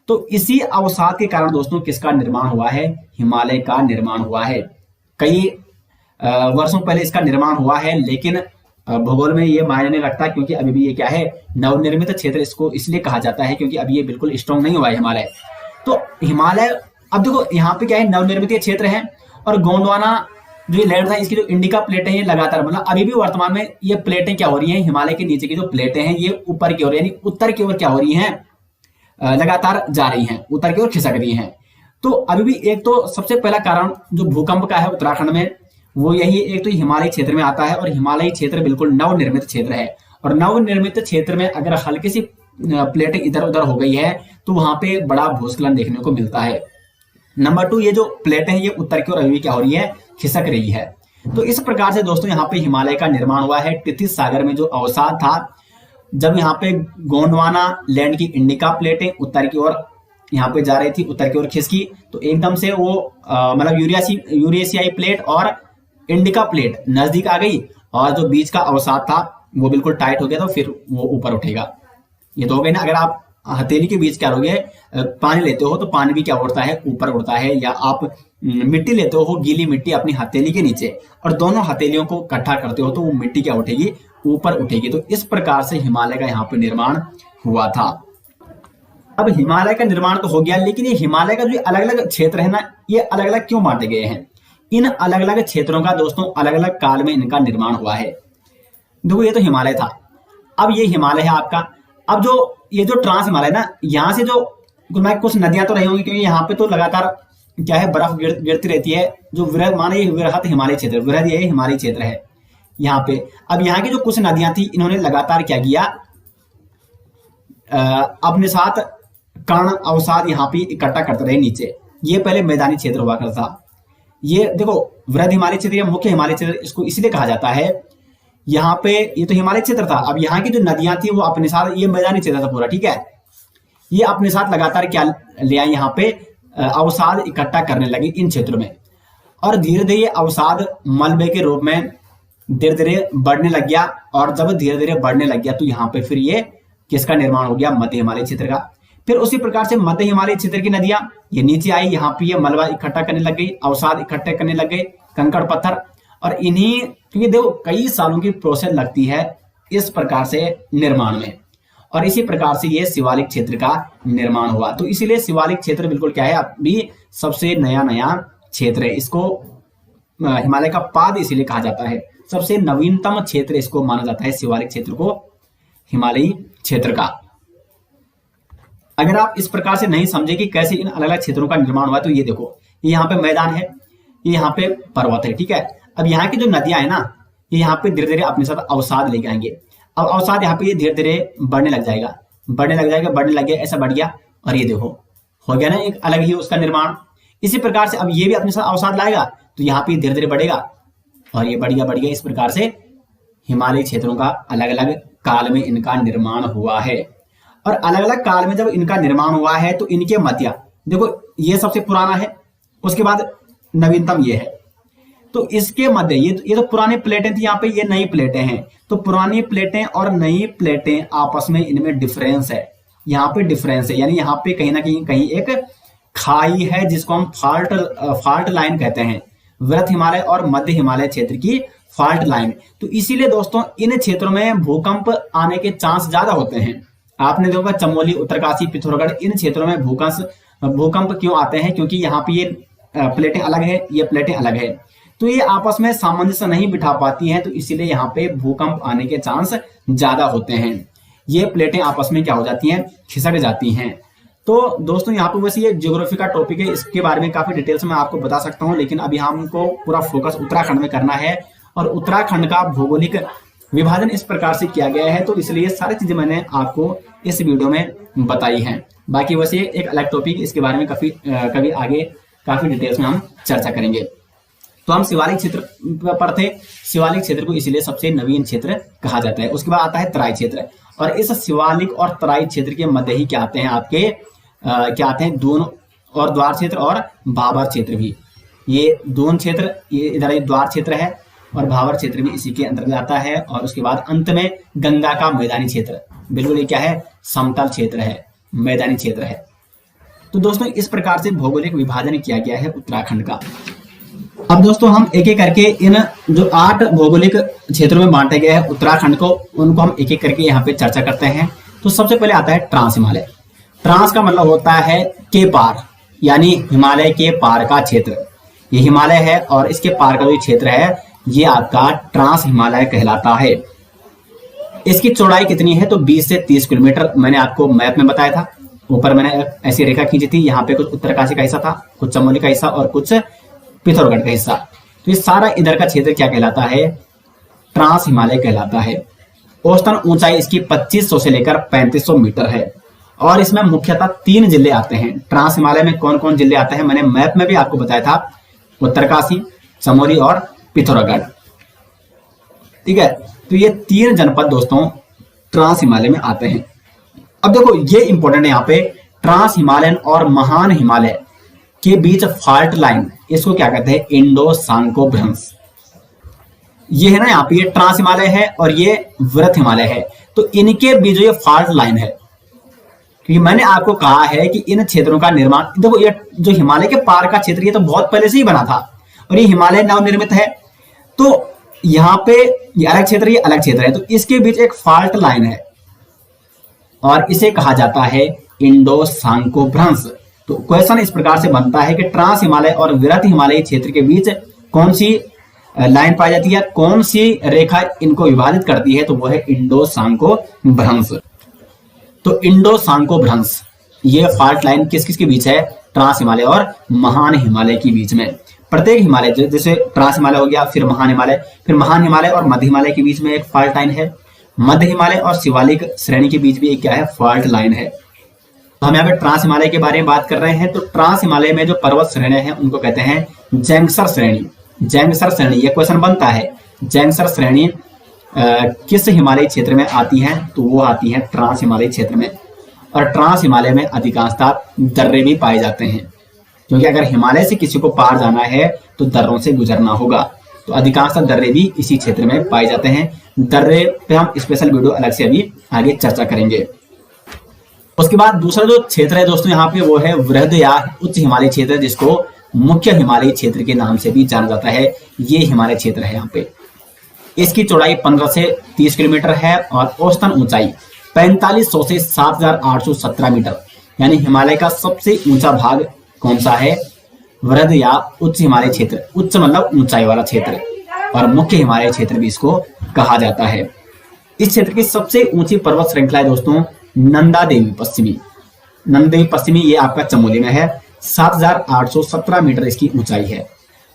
तो इसी अवसाद के कारण दोस्तों किसका निर्माण हुआ है, हिमालय का निर्माण हुआ है। कई वर्षों पहले इसका निर्माण हुआ है, लेकिन भूगोल में ये मायने नहीं रखता, क्योंकि अभी भी ये क्या है, नवनिर्मित क्षेत्र इसको इसलिए कहा जाता है क्योंकि अभी ये बिल्कुल स्ट्रॉन्ग नहीं हुआ है हिमालय। तो हिमालय, अब देखो यहाँ पे क्या है, नवनिर्मित क्षेत्र है। और गोंडवाना जो लैंड था, इसकी जो इंडिका प्लेटें हैं लगातार, मतलब अभी भी वर्तमान में ये प्लेटें क्या हो रही हैं, हिमालय के नीचे की जो प्लेटें हैं ये ऊपर की ओर यानी उत्तर की ओर क्या हो रही हैं, लगातार जा रही हैं, उत्तर की ओर खिसक रही हैं। तो अभी भी एक तो सबसे पहला कारण जो भूकंप का है उत्तराखंड में, वो यही एक तो हिमालय क्षेत्र में आता है। और हिमालयी क्षेत्र बिल्कुल नवनिर्मित क्षेत्र है, और नवनिर्मित क्षेत्र में अगर हल्की सी प्लेट इधर उधर हो गई है तो वहां पे बड़ा भूस्खलन देखने को मिलता है। नंबर 2, ये जो प्लेटें हैं ये उत्तर की ओर अभी क्या हो रही है, खिसक रही है। तो इस प्रकार से दोस्तों यहाँ पे हिमालय का निर्माण हुआ है। टिथिस सागर में जो अवसाद था, जब यहाँ पे गोंडवाना लैंड की इंडिका प्लेटें उत्तर की ओर यहाँ पे जा रही थी, उत्तर की ओर खिसकी, तो एकदम से वो मतलब यूरेशियाई प्लेट और इंडिका प्लेट नजदीक आ गई, और जो बीच का अवसाद था वो बिल्कुल टाइट हो गया, तो फिर वो ऊपर उठेगा। ये तो हो गई ना। अगर आप हथेली के बीच क्या करोगे, पानी लेते हो तो पानी भी क्या उड़ता है, ऊपर उड़ता है। या आप मिट्टी लेते हो, गीली मिट्टी अपनी हथेली के नीचे, और दोनों हथेलियों को इकट्ठा करते हो तो वो मिट्टी क्या उठेगी, ऊपर उठेगी। तो इस प्रकार से हिमालय का यहाँ पे निर्माण हुआ था। अब हिमालय का निर्माण तो हो गया, लेकिन ये हिमालय का जो अलग अलग क्षेत्र है ना, ये अलग अलग क्यों बांटे गए हैं। इन अलग अलग क्षेत्रों का दोस्तों अलग अलग काल में इनका निर्माण हुआ है। देखो ये तो हिमालय था, अब ये हिमालय है आपका। अब जो ये जो ट्रांस हिमालय ना, यहाँ से जो कुछ नदियां तो रही होंगी, क्योंकि यहाँ पे तो लगातार क्या है, बर्फ गिरती रहती है। जो वृहद माने वृहद हिमालय क्षेत्र, वृहद ये हिमालय क्षेत्र है यहाँ पे। अब यहाँ की जो कुछ नदियां थी, इन्होंने लगातार क्या किया, अपने साथ कण अवसाद यहाँ पे इकट्ठा करते रहे नीचे। ये पहले मैदानी क्षेत्र हुआ करता था। ये देखो वृहद हिमालय क्षेत्र या मुख्य हिमालय क्षेत्र इसको इसलिए कहा जाता है। यहाँ पे ये तो हिमालय क्षेत्र था। अब यहाँ की जो नदियां थी वो अपने साथ, ये मैदानी क्षेत्र था पूरा, ठीक है, ये अपने साथ लगातार क्या ले आई, यहाँ पे अवसाद इकट्ठा करने लगी इन क्षेत्रों में। और धीरे धीरे अवसाद मलबे के रूप में धीरे धीरे बढ़ने लग गया। और जब धीरे धीरे बढ़ने लग गया तो यहाँ पे फिर ये किसका निर्माण हो गया, मध्य हिमालय क्षेत्र का। फिर उसी प्रकार से मध्य हिमालय क्षेत्र की नदियां ये नीचे आई, यहाँ पे ये मलबा इकट्ठा करने लग गई, अवसाद इकट्ठे करने लग गए, कंकड़ पत्थर, और इन्हीं, क्योंकि देखो कई सालों की प्रोसेस लगती है इस प्रकार से निर्माण में, और इसी प्रकार से ये शिवालिक क्षेत्र का निर्माण हुआ। तो इसीलिए शिवालिक क्षेत्र बिल्कुल क्या है, अभी सबसे नया नया क्षेत्र है। इसको हिमालय का पाद इसीलिए कहा जाता है, सबसे नवीनतम क्षेत्र इसको माना जाता है, शिवालिक क्षेत्र को हिमालयी क्षेत्र का। अगर आप इस प्रकार से नहीं समझे कि कैसे इन अलग अलग क्षेत्रों का निर्माण हुआ, तो ये देखो, ये यहाँ पे मैदान है, ये यहाँ पे पर्वत है, ठीक है। अब यहाँ की जो नदियां है ना, ये यहाँ पे धीरे धीरे अपने साथ अवसाद लेके आएंगे। अब अवसाद यहाँ पे ये धीरे धीरे बढ़ने लग जाएगा, बढ़ने लग जाएगा, बढ़ने लग गया, ऐसा बढ़ गया, और ये देखो हो गया ना एक अलग ही उसका निर्माण। इसी प्रकार से अब ये भी अपने साथ अवसाद लाएगा, तो यहाँ पे धीरे धीरे बढ़ेगा, और ये बढ़ गया। इस प्रकार से हिमालय क्षेत्रों का अलग अलग काल में इनका निर्माण हुआ है। और अलग अलग काल में जब इनका निर्माण हुआ है, तो इनके मध्य देखो, ये सबसे पुराना है, उसके बाद नवीनतम ये है, तो इसके मध्य ये तो पुरानी प्लेटें थी, यहाँ पे ये नई प्लेटें हैं। तो पुरानी प्लेटें और नई प्लेटें आपस में इनमें डिफरेंस है, यहाँ पे डिफरेंस है, यानी यहाँ पे कहीं ना कहीं एक खाई है, जिसको हम फाल्ट लाइन कहते हैं, वृहत हिमालय और मध्य हिमालय क्षेत्र की फाल्ट लाइन। तो इसीलिए दोस्तों इन क्षेत्रों में भूकंप आने के चांस ज्यादा होते हैं। आपने देखा चमोली, उत्तरकाशी, पिथौरागढ़, इन क्षेत्रों में भूकंप क्यों आते हैं, क्योंकि यहाँ पे ये प्लेटें अलग है, ये प्लेटें अलग है, तो ये आपस में सामंजस्य नहीं बिठा पाती हैं, तो इसीलिए यहाँ पे भूकंप आने के चांस ज्यादा होते हैं। ये प्लेटें आपस में क्या हो जाती हैं, खिसक जाती हैं। तो दोस्तों यहाँ पे वैसे ये ज्योग्राफी का टॉपिक है, इसके बारे में काफी डिटेल्स में आपको बता सकता हूँ, लेकिन अभी हमको पूरा फोकस उत्तराखंड में करना है, और उत्तराखंड का भौगोलिक विभाजन इस प्रकार से किया गया है, तो इसलिए सारी चीजें मैंने आपको इस वीडियो में बताई हैं। बाकी वैसे एक अलग टॉपिक, इसके बारे में कभी आगे काफी डिटेल्स में हम चर्चा करेंगे। तो हम शिवालिक क्षेत्र पर थे, शिवालिक क्षेत्र को इसीलिए सबसे नवीन क्षेत्र कहा जाता है। उसके बाद आता है तराई क्षेत्र, और इस शिवालिक और तराई क्षेत्र के मध्य ही क्या आते हैं आपके क्या आते हैं, दून और द्वार क्षेत्र और भाबर क्षेत्र भी। ये दून क्षेत्र, ये इधर द्वार क्षेत्र है, और भाबर क्षेत्र भी इसी के अंतर्गत आता है। और उसके बाद अंत में गंगा का मैदानी क्षेत्र, बिल्कुल ये क्या है, समतल क्षेत्र है, मैदानी क्षेत्र है। तो दोस्तों इस प्रकार से भौगोलिक विभाजन किया गया है उत्तराखंड का। अब दोस्तों हम एक एक करके इन जो 8 भौगोलिक क्षेत्रों में बांटे गए हैं उत्तराखंड को, उनको हम एक एक करके यहाँ पे चर्चा करते हैं। तो सबसे पहले आता है ट्रांस हिमालय। ट्रांस का मतलब होता है के पार, यानी हिमालय के पार का क्षेत्र। ये हिमालय है और इसके पार का जो क्षेत्र है, ये आपका ट्रांस हिमालय कहलाता है। इसकी चौड़ाई कितनी है, तो 20 से 30 किलोमीटर मैंने आपको मैप में बताया था। ऊपर मैंने ऐसी रेखा खींची थी, यहाँ पे कुछ उत्तरकाशी का हिस्सा था, कुछ चमोली का हिस्सा और कुछ पिथौरागढ़ का हिस्सा। तो ये सारा इधर का क्षेत्र क्या कहलाता है, ट्रांस हिमालय कहलाता है। औसतन ऊंचाई इसकी 2500 से लेकर 3500 मीटर है, और इसमें मुख्यतः 3 जिले आते हैं। ट्रांस हिमालय में कौन कौन जिले आते हैं मैंने मैप में भी आपको बताया था, उत्तरकाशी, चमोली और पिथौरागढ़, ठीक है। तो ये 3 जनपद दोस्तों ट्रांस हिमालय में आते हैं। अब देखो ये इंपॉर्टेंट है, यहाँ पे ट्रांस हिमालयन और महान हिमालय के बीच फॉल्ट लाइन, इसको क्या कहते हैं, इंडो सांको भ्रंश। ये है ना, यहाँ पे ये ट्रांस हिमालय है और ये वृहत हिमालय है, तो इनके बीच ये फॉल्ट लाइन है। क्योंकि मैंने आपको कहा है कि इन क्षेत्रों का निर्माण, देखो ये जो हिमालय के पार का क्षेत्र, ये तो बहुत पहले से ही बना था, और ये हिमालय नवनिर्मित है। तो यहाँ पे ये अलग क्षेत्र, ये अलग क्षेत्र है, तो इसके बीच एक फॉल्ट लाइन है, और इसे कहा जाता है इंडो सांको भ्रंश। तो क्वेश्चन इस प्रकार से बनता है कि ट्रांस हिमालय और वृहत हिमालयी क्षेत्र के बीच कौन सी लाइन पाई जाती है, कौन सी रेखा इनको विभाजित करती है, तो वो है इंडो सांको भ्रंश। तो इंडो सांको भ्रंश ये फॉल्ट लाइन किस किस के बीच है, ट्रांस हिमालय और महान हिमालय के बीच में। प्रत्येक हिमालय, जैसे ट्रांस हिमालय हो गया, फिर महान हिमालय और मध्य हिमालय के बीच में एक फॉल्ट लाइन है। मध्य हिमालय और शिवालिक श्रेणी के बीच भी एक क्या है, फॉल्ट लाइन है। तो हम यहाँ पे ट्रांस हिमालय के बारे में बात कर रहे हैं। तो ट्रांस हिमालय में जो पर्वत श्रेणियां हैं उनको कहते हैं जैंगसर श्रेणी। जैंगसर श्रेणी, ये क्वेश्चन बनता है, जैंगसर श्रेणी किस हिमालयी क्षेत्र में आती है, तो वो आती है ट्रांस हिमालयी क्षेत्र में। और ट्रांस हिमालय में अधिकांशतः दर्रे भी पाए जाते हैं, क्योंकि अगर हिमालय से किसी को पार जाना है तो दर्रों से गुजरना होगा, तो अधिकांशतः दर्रे भी इसी क्षेत्र में पाए जाते हैं। दर्रे पे हम स्पेशल वीडियो अलग से अभी आगे चर्चा करेंगे। उसके बाद दूसरा जो क्षेत्र है दोस्तों यहाँ पे वो है वृहद या उच्च हिमालय क्षेत्र, जिसको मुख्य हिमालय क्षेत्र के नाम से भी जाना जाता है। ये हिमालय क्षेत्र है। यहाँ पे इसकी चौड़ाई 15 से 30 किलोमीटर है और औसतन ऊंचाई 4500 से 7817 मीटर। यानी हिमालय का सबसे ऊंचा भाग कौन सा है? वृहद या उच्च हिमालय क्षेत्र। उच्च मतलब ऊंचाई वाला क्षेत्र, और मुख्य हिमालय क्षेत्र भी इसको कहा जाता है। इस क्षेत्र की सबसे ऊंची पर्वत श्रृंखला है दोस्तों नंदा देवी पश्चिमी। नंदा देवी पश्चिमी ये आपका चमोली में है। 7817 मीटर इसकी ऊंचाई है।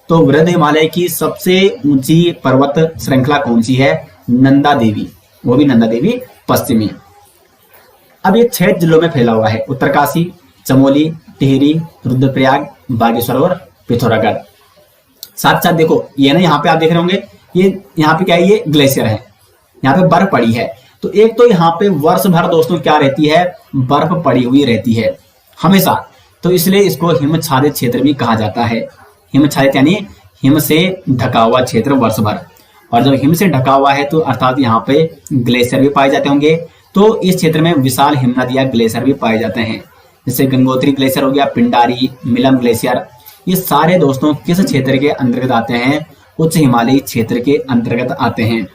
तो वृहद हिमालय की सबसे ऊंची पर्वत श्रृंखला कौन सी है? नंदा देवी, वो भी नंदा देवी पश्चिमी। अब ये 6 जिलों में फैला हुआ है, उत्तरकाशी, चमोली, टिहरी, रुद्रप्रयाग, बागेश्वर और पिथौरागढ़। साथ साथ देखो ये ना, यहाँ पे आप देख रहे होंगे ये यहाँ पे क्या है, ये ग्लेशियर है, यहाँ पे बर्फ पड़ी है। तो एक तो यहाँ पे वर्ष भर दोस्तों क्या रहती है? बर्फ पड़ी हुई रहती है हमेशा। तो इसलिए इसको हिमच्छादित क्षेत्र भी कहा जाता है। हिमच्छादित यानी हिम से ढका हुआ क्षेत्र वर्ष भर। और जब हिम से ढका हुआ है तो अर्थात यहाँ पे ग्लेशियर भी पाए जाते होंगे। तो इस क्षेत्र में विशाल हिमनद या ग्लेशियर भी पाए जाते हैं, जैसे गंगोत्री ग्लेशियर हो गया, पिंडारी, मिलम ग्लेशियर। ये सारे दोस्तों किस क्षेत्र के अंतर्गत आते हैं? उच्च हिमालयी क्षेत्र के अंतर्गत आते हैं।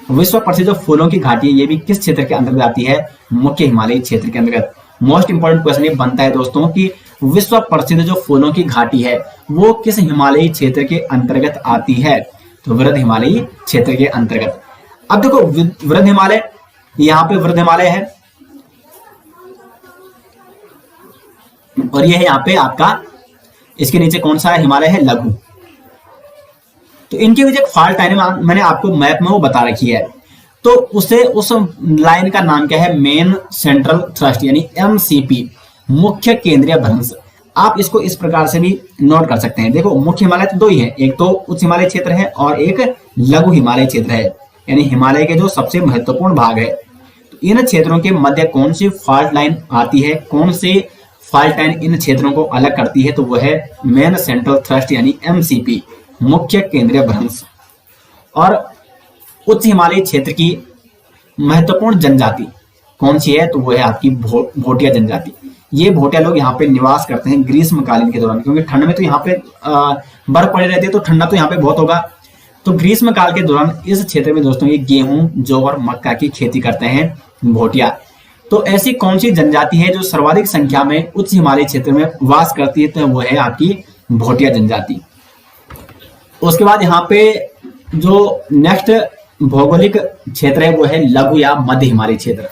विश्व प्रसिद्ध जो फूलों की घाटी है ये भी किस क्षेत्र के अंतर्गत आती है? मुख्य हिमालयी क्षेत्र के अंतर्गत। मोस्ट इंपोर्टेंट क्वेश्चन ये बनता है दोस्तों कि विश्व प्रसिद्ध जो फूलों की घाटी है वो किस हिमालयी क्षेत्र के अंतर्गत आती है? तो वृहद हिमालयी क्षेत्र के अंतर्गत। अब देखो वृहद हिमालय, यहाँ पे वृहद हिमालय है और ये है यहाँ पे आपका, इसके नीचे कौन सा है? हिमालय है लघु। तो इनके बीच एक फॉल्ट लाइन मैंने आपको मैप में वो बता रखी है। तो उसे उस लाइन का नाम क्या है? मेन सेंट्रल थ्रस्ट यानी एमसीपी, मुख्य केंद्रीय भ्रंश। आप इसको इस प्रकार से भी नोट कर सकते हैं। देखो मुख्य हिमालय तो दो ही है, एक तो उच्च हिमालय क्षेत्र है और एक लघु हिमालय क्षेत्र है, यानी हिमालय के जो सबसे महत्वपूर्ण भाग है। तो इन क्षेत्रों के मध्य कौन सी फॉल्ट लाइन आती है? कौन से फॉल्ट लाइन इन क्षेत्रों को अलग करती है? तो वो है मेन सेंट्रल थ्रस्ट यानी एमसीपी, मुख्य केंद्रीय भ्रंश। और उच्च हिमालयी क्षेत्र की महत्वपूर्ण जनजाति कौन सी है? तो वो है आपकी भोटिया जनजाति। ये भोटिया लोग यहाँ पे निवास करते हैं ग्रीष्मकालीन के दौरान, क्योंकि ठंड में तो यहाँ पे बर्फ पड़ी रहती है, तो ठंडा तो यहाँ पे बहुत होगा। तो ग्रीष्म काल के दौरान इस क्षेत्र में दोस्तों ये गेहूं, जौ और मक्का की खेती करते हैं भोटिया। तो ऐसी कौन सी जनजाति है जो सर्वाधिक संख्या में उच्च हिमालय क्षेत्र में वास करती है? तो वो है आपकी भोटिया जनजाति। उसके बाद यहाँ पे जो नेक्स्ट भौगोलिक क्षेत्र है वो है लघु या मध्य हिमालय क्षेत्र।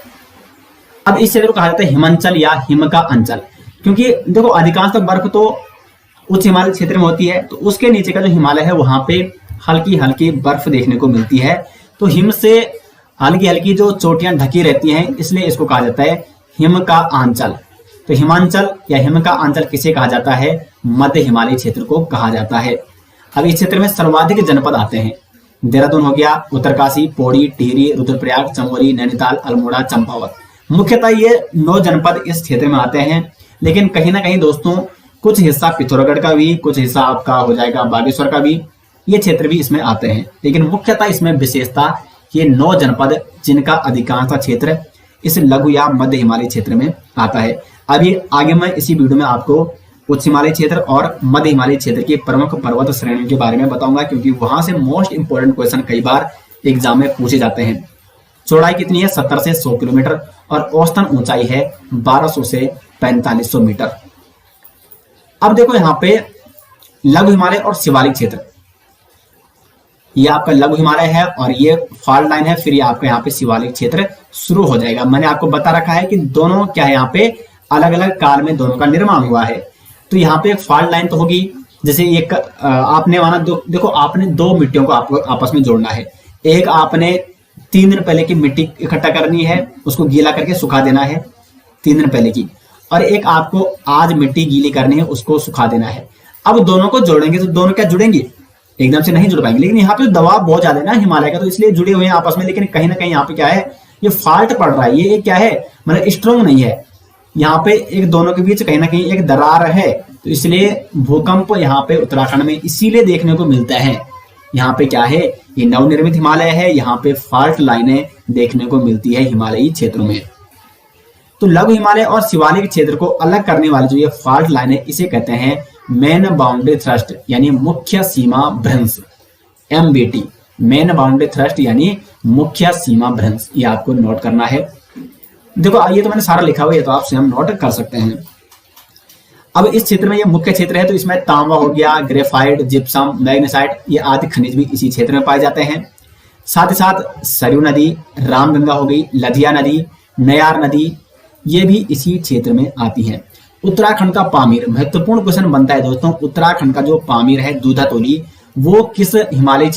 अब इस क्षेत्र को कहा जाता है हिमांचल या हिम का अंचल, क्योंकि देखो अधिकांश तक बर्फ तो उच्च हिमालय क्षेत्र में होती है, तो उसके नीचे का जो हिमालय है वहां पे हल्की हल्की बर्फ देखने को मिलती है। तो हिम से हल्की हल्की जो चोटियां ढकी रहती हैं, इसलिए इसको कहा जाता है हिम का आंचल। तो हिमांचल या हिम का आंचल किसे कहा जाता है? मध्य हिमालय क्षेत्र को कहा जाता है। अब इस क्षेत्र में सर्वाधिक जनपद आते हैं। देहरादून हो गया, उत्तरकाशी, पौड़ी, टिहरी, रुद्रप्रयाग, चमोली, नैनीताल, अल्मोड़ा, चंपावत। मुख्यतः ये 9 जनपद इस क्षेत्र में आते हैं। लेकिन कहीं ना कहीं दोस्तों कुछ हिस्सा पिथौरागढ़ का भी, कुछ हिस्सा आपका हो जाएगा बागेश्वर का भी, ये क्षेत्र भी इसमें आते हैं। लेकिन मुख्यतः इसमें विशेषता ये 9 जनपद जिनका अधिकांश क्षेत्र इस लघु या मध्य हिमालय क्षेत्र में आता है। अब ये आगे मैं इसी वीडियो में आपको उच्च हिमालय क्षेत्र और मध्य हिमालय क्षेत्र की प्रमुख पर्वत श्रेणियों के बारे में बताऊंगा, क्योंकि वहां से मोस्ट इंपोर्टेंट क्वेश्चन कई बार एग्जाम में पूछे जाते हैं। चौड़ाई कितनी है? 70 से 100 किलोमीटर और औसतन ऊंचाई है 1200 से 4500 मीटर। अब देखो यहाँ पे लघु हिमालय और शिवालिक क्षेत्र, ये आपका लघु हिमालय है और ये फॉल्ट लाइन है, फिर ये आपका यहाँ पे शिवालिक क्षेत्र शुरू हो जाएगा। मैंने आपको बता रखा है कि दोनों क्या है, यहाँ पे अलग अलग काल में दोनों का निर्माण हुआ है। तो यहाँ पे एक फॉल्ट लाइन तो होगी, जैसे एक आपने माना देखो आपने 2 मिट्टियों को आपको आपस में जोड़ना है। एक आपने 3 दिन पहले की मिट्टी इकट्ठा करनी है, उसको गीला करके सुखा देना है 3 दिन पहले की, और एक आपको आज मिट्टी गीली करनी है, उसको सुखा देना है। अब दोनों को जोड़ेंगे तो दोनों क्या जुड़ेंगे? एकदम से नहीं जुड़ पाएंगे। लेकिन यहाँ पे दबाव बहुत ज्यादा है ना हिमालय का, तो इसलिए जुड़े हुए हैं आपस में। लेकिन कहीं ना कहीं यहाँ पे क्या है, ये फॉल्ट पड़ रहा है, ये क्या है मतलब स्ट्रॉन्ग नहीं है। यहाँ पे एक दोनों के बीच कहीं ना कहीं एक दरार है, तो इसलिए भूकंप यहाँ पे उत्तराखंड में इसीलिए देखने को मिलता है। यहाँ पे क्या है, ये नवनिर्मित हिमालय है, यहाँ पे फॉल्ट लाइनें देखने को मिलती है हिमालयी क्षेत्रों में। तो लघु हिमालय और शिवालिक क्षेत्र को अलग करने वाली जो ये फॉल्ट लाइन है इसे कहते हैं मेन बाउंड्री थ्रस्ट यानी मुख्य सीमा भ्रंश, MBT, मेन बाउंड्री थ्रस्ट यानी मुख्य सीमा भ्रंश। ये आपको नोट करना है। देखो ये तो मैंने सारा लिखा हुआ है, तो आप स्वयं नोट कर सकते हैं। अब इस क्षेत्र में ये मुख्य क्षेत्र है, तो इसमें तांबा हो गया, ग्रेफाइट, जिप्सम, मैग्नेसाइट, ये आदि खनिज भी इसी क्षेत्र में पाए जाते हैं। साथ ही साथ सरयू नदी, रामगंगा हो गई, लधिया नदी, नयार नदी, ये भी इसी क्षेत्र में आती है। उत्तराखंड का पामीर, महत्वपूर्ण क्वेश्चन बनता है दोस्तों। उत्तराखंड का जो पामीर है दूधातोली, वो किस हिमालय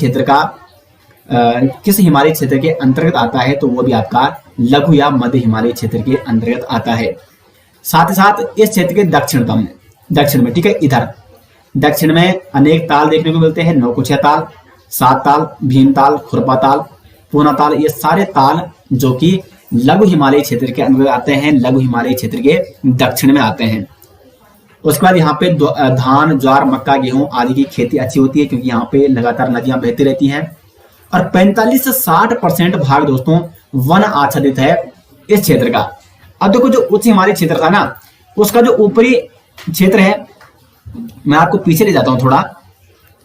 क्षेत्र के अंतर्गत आता है? तो वो भी आपका लघु या मध्य हिमालय क्षेत्र के अंतर्गत आता है। साथ ही साथ इस क्षेत्र के दक्षिण में, ठीक है, इधर दक्षिण में अनेक ताल देखने को मिलते हैं, नौकुचिया ताल, सात ताल, भीम ताल, खुरपा ताल, पूना ताल, ये सारे ताल जो कि लघु हिमालय क्षेत्र के अंतर्गत आते हैं, लघु हिमालय क्षेत्र के दक्षिण में आते हैं। उसके बाद यहाँ पे धान, ज्वार, मक्का, गेहूं आदि की खेती अच्छी होती है, क्योंकि यहाँ पे लगातार नदियां बहती रहती हैं। और 45 से 60% भाग दोस्तों वन आच्छादित है इस क्षेत्र का। अब देखो जो उच्च हिमालय क्षेत्र था ना, उसका जो ऊपरी क्षेत्र है, मैं आपको पीछे ले जाता हूं थोड़ा।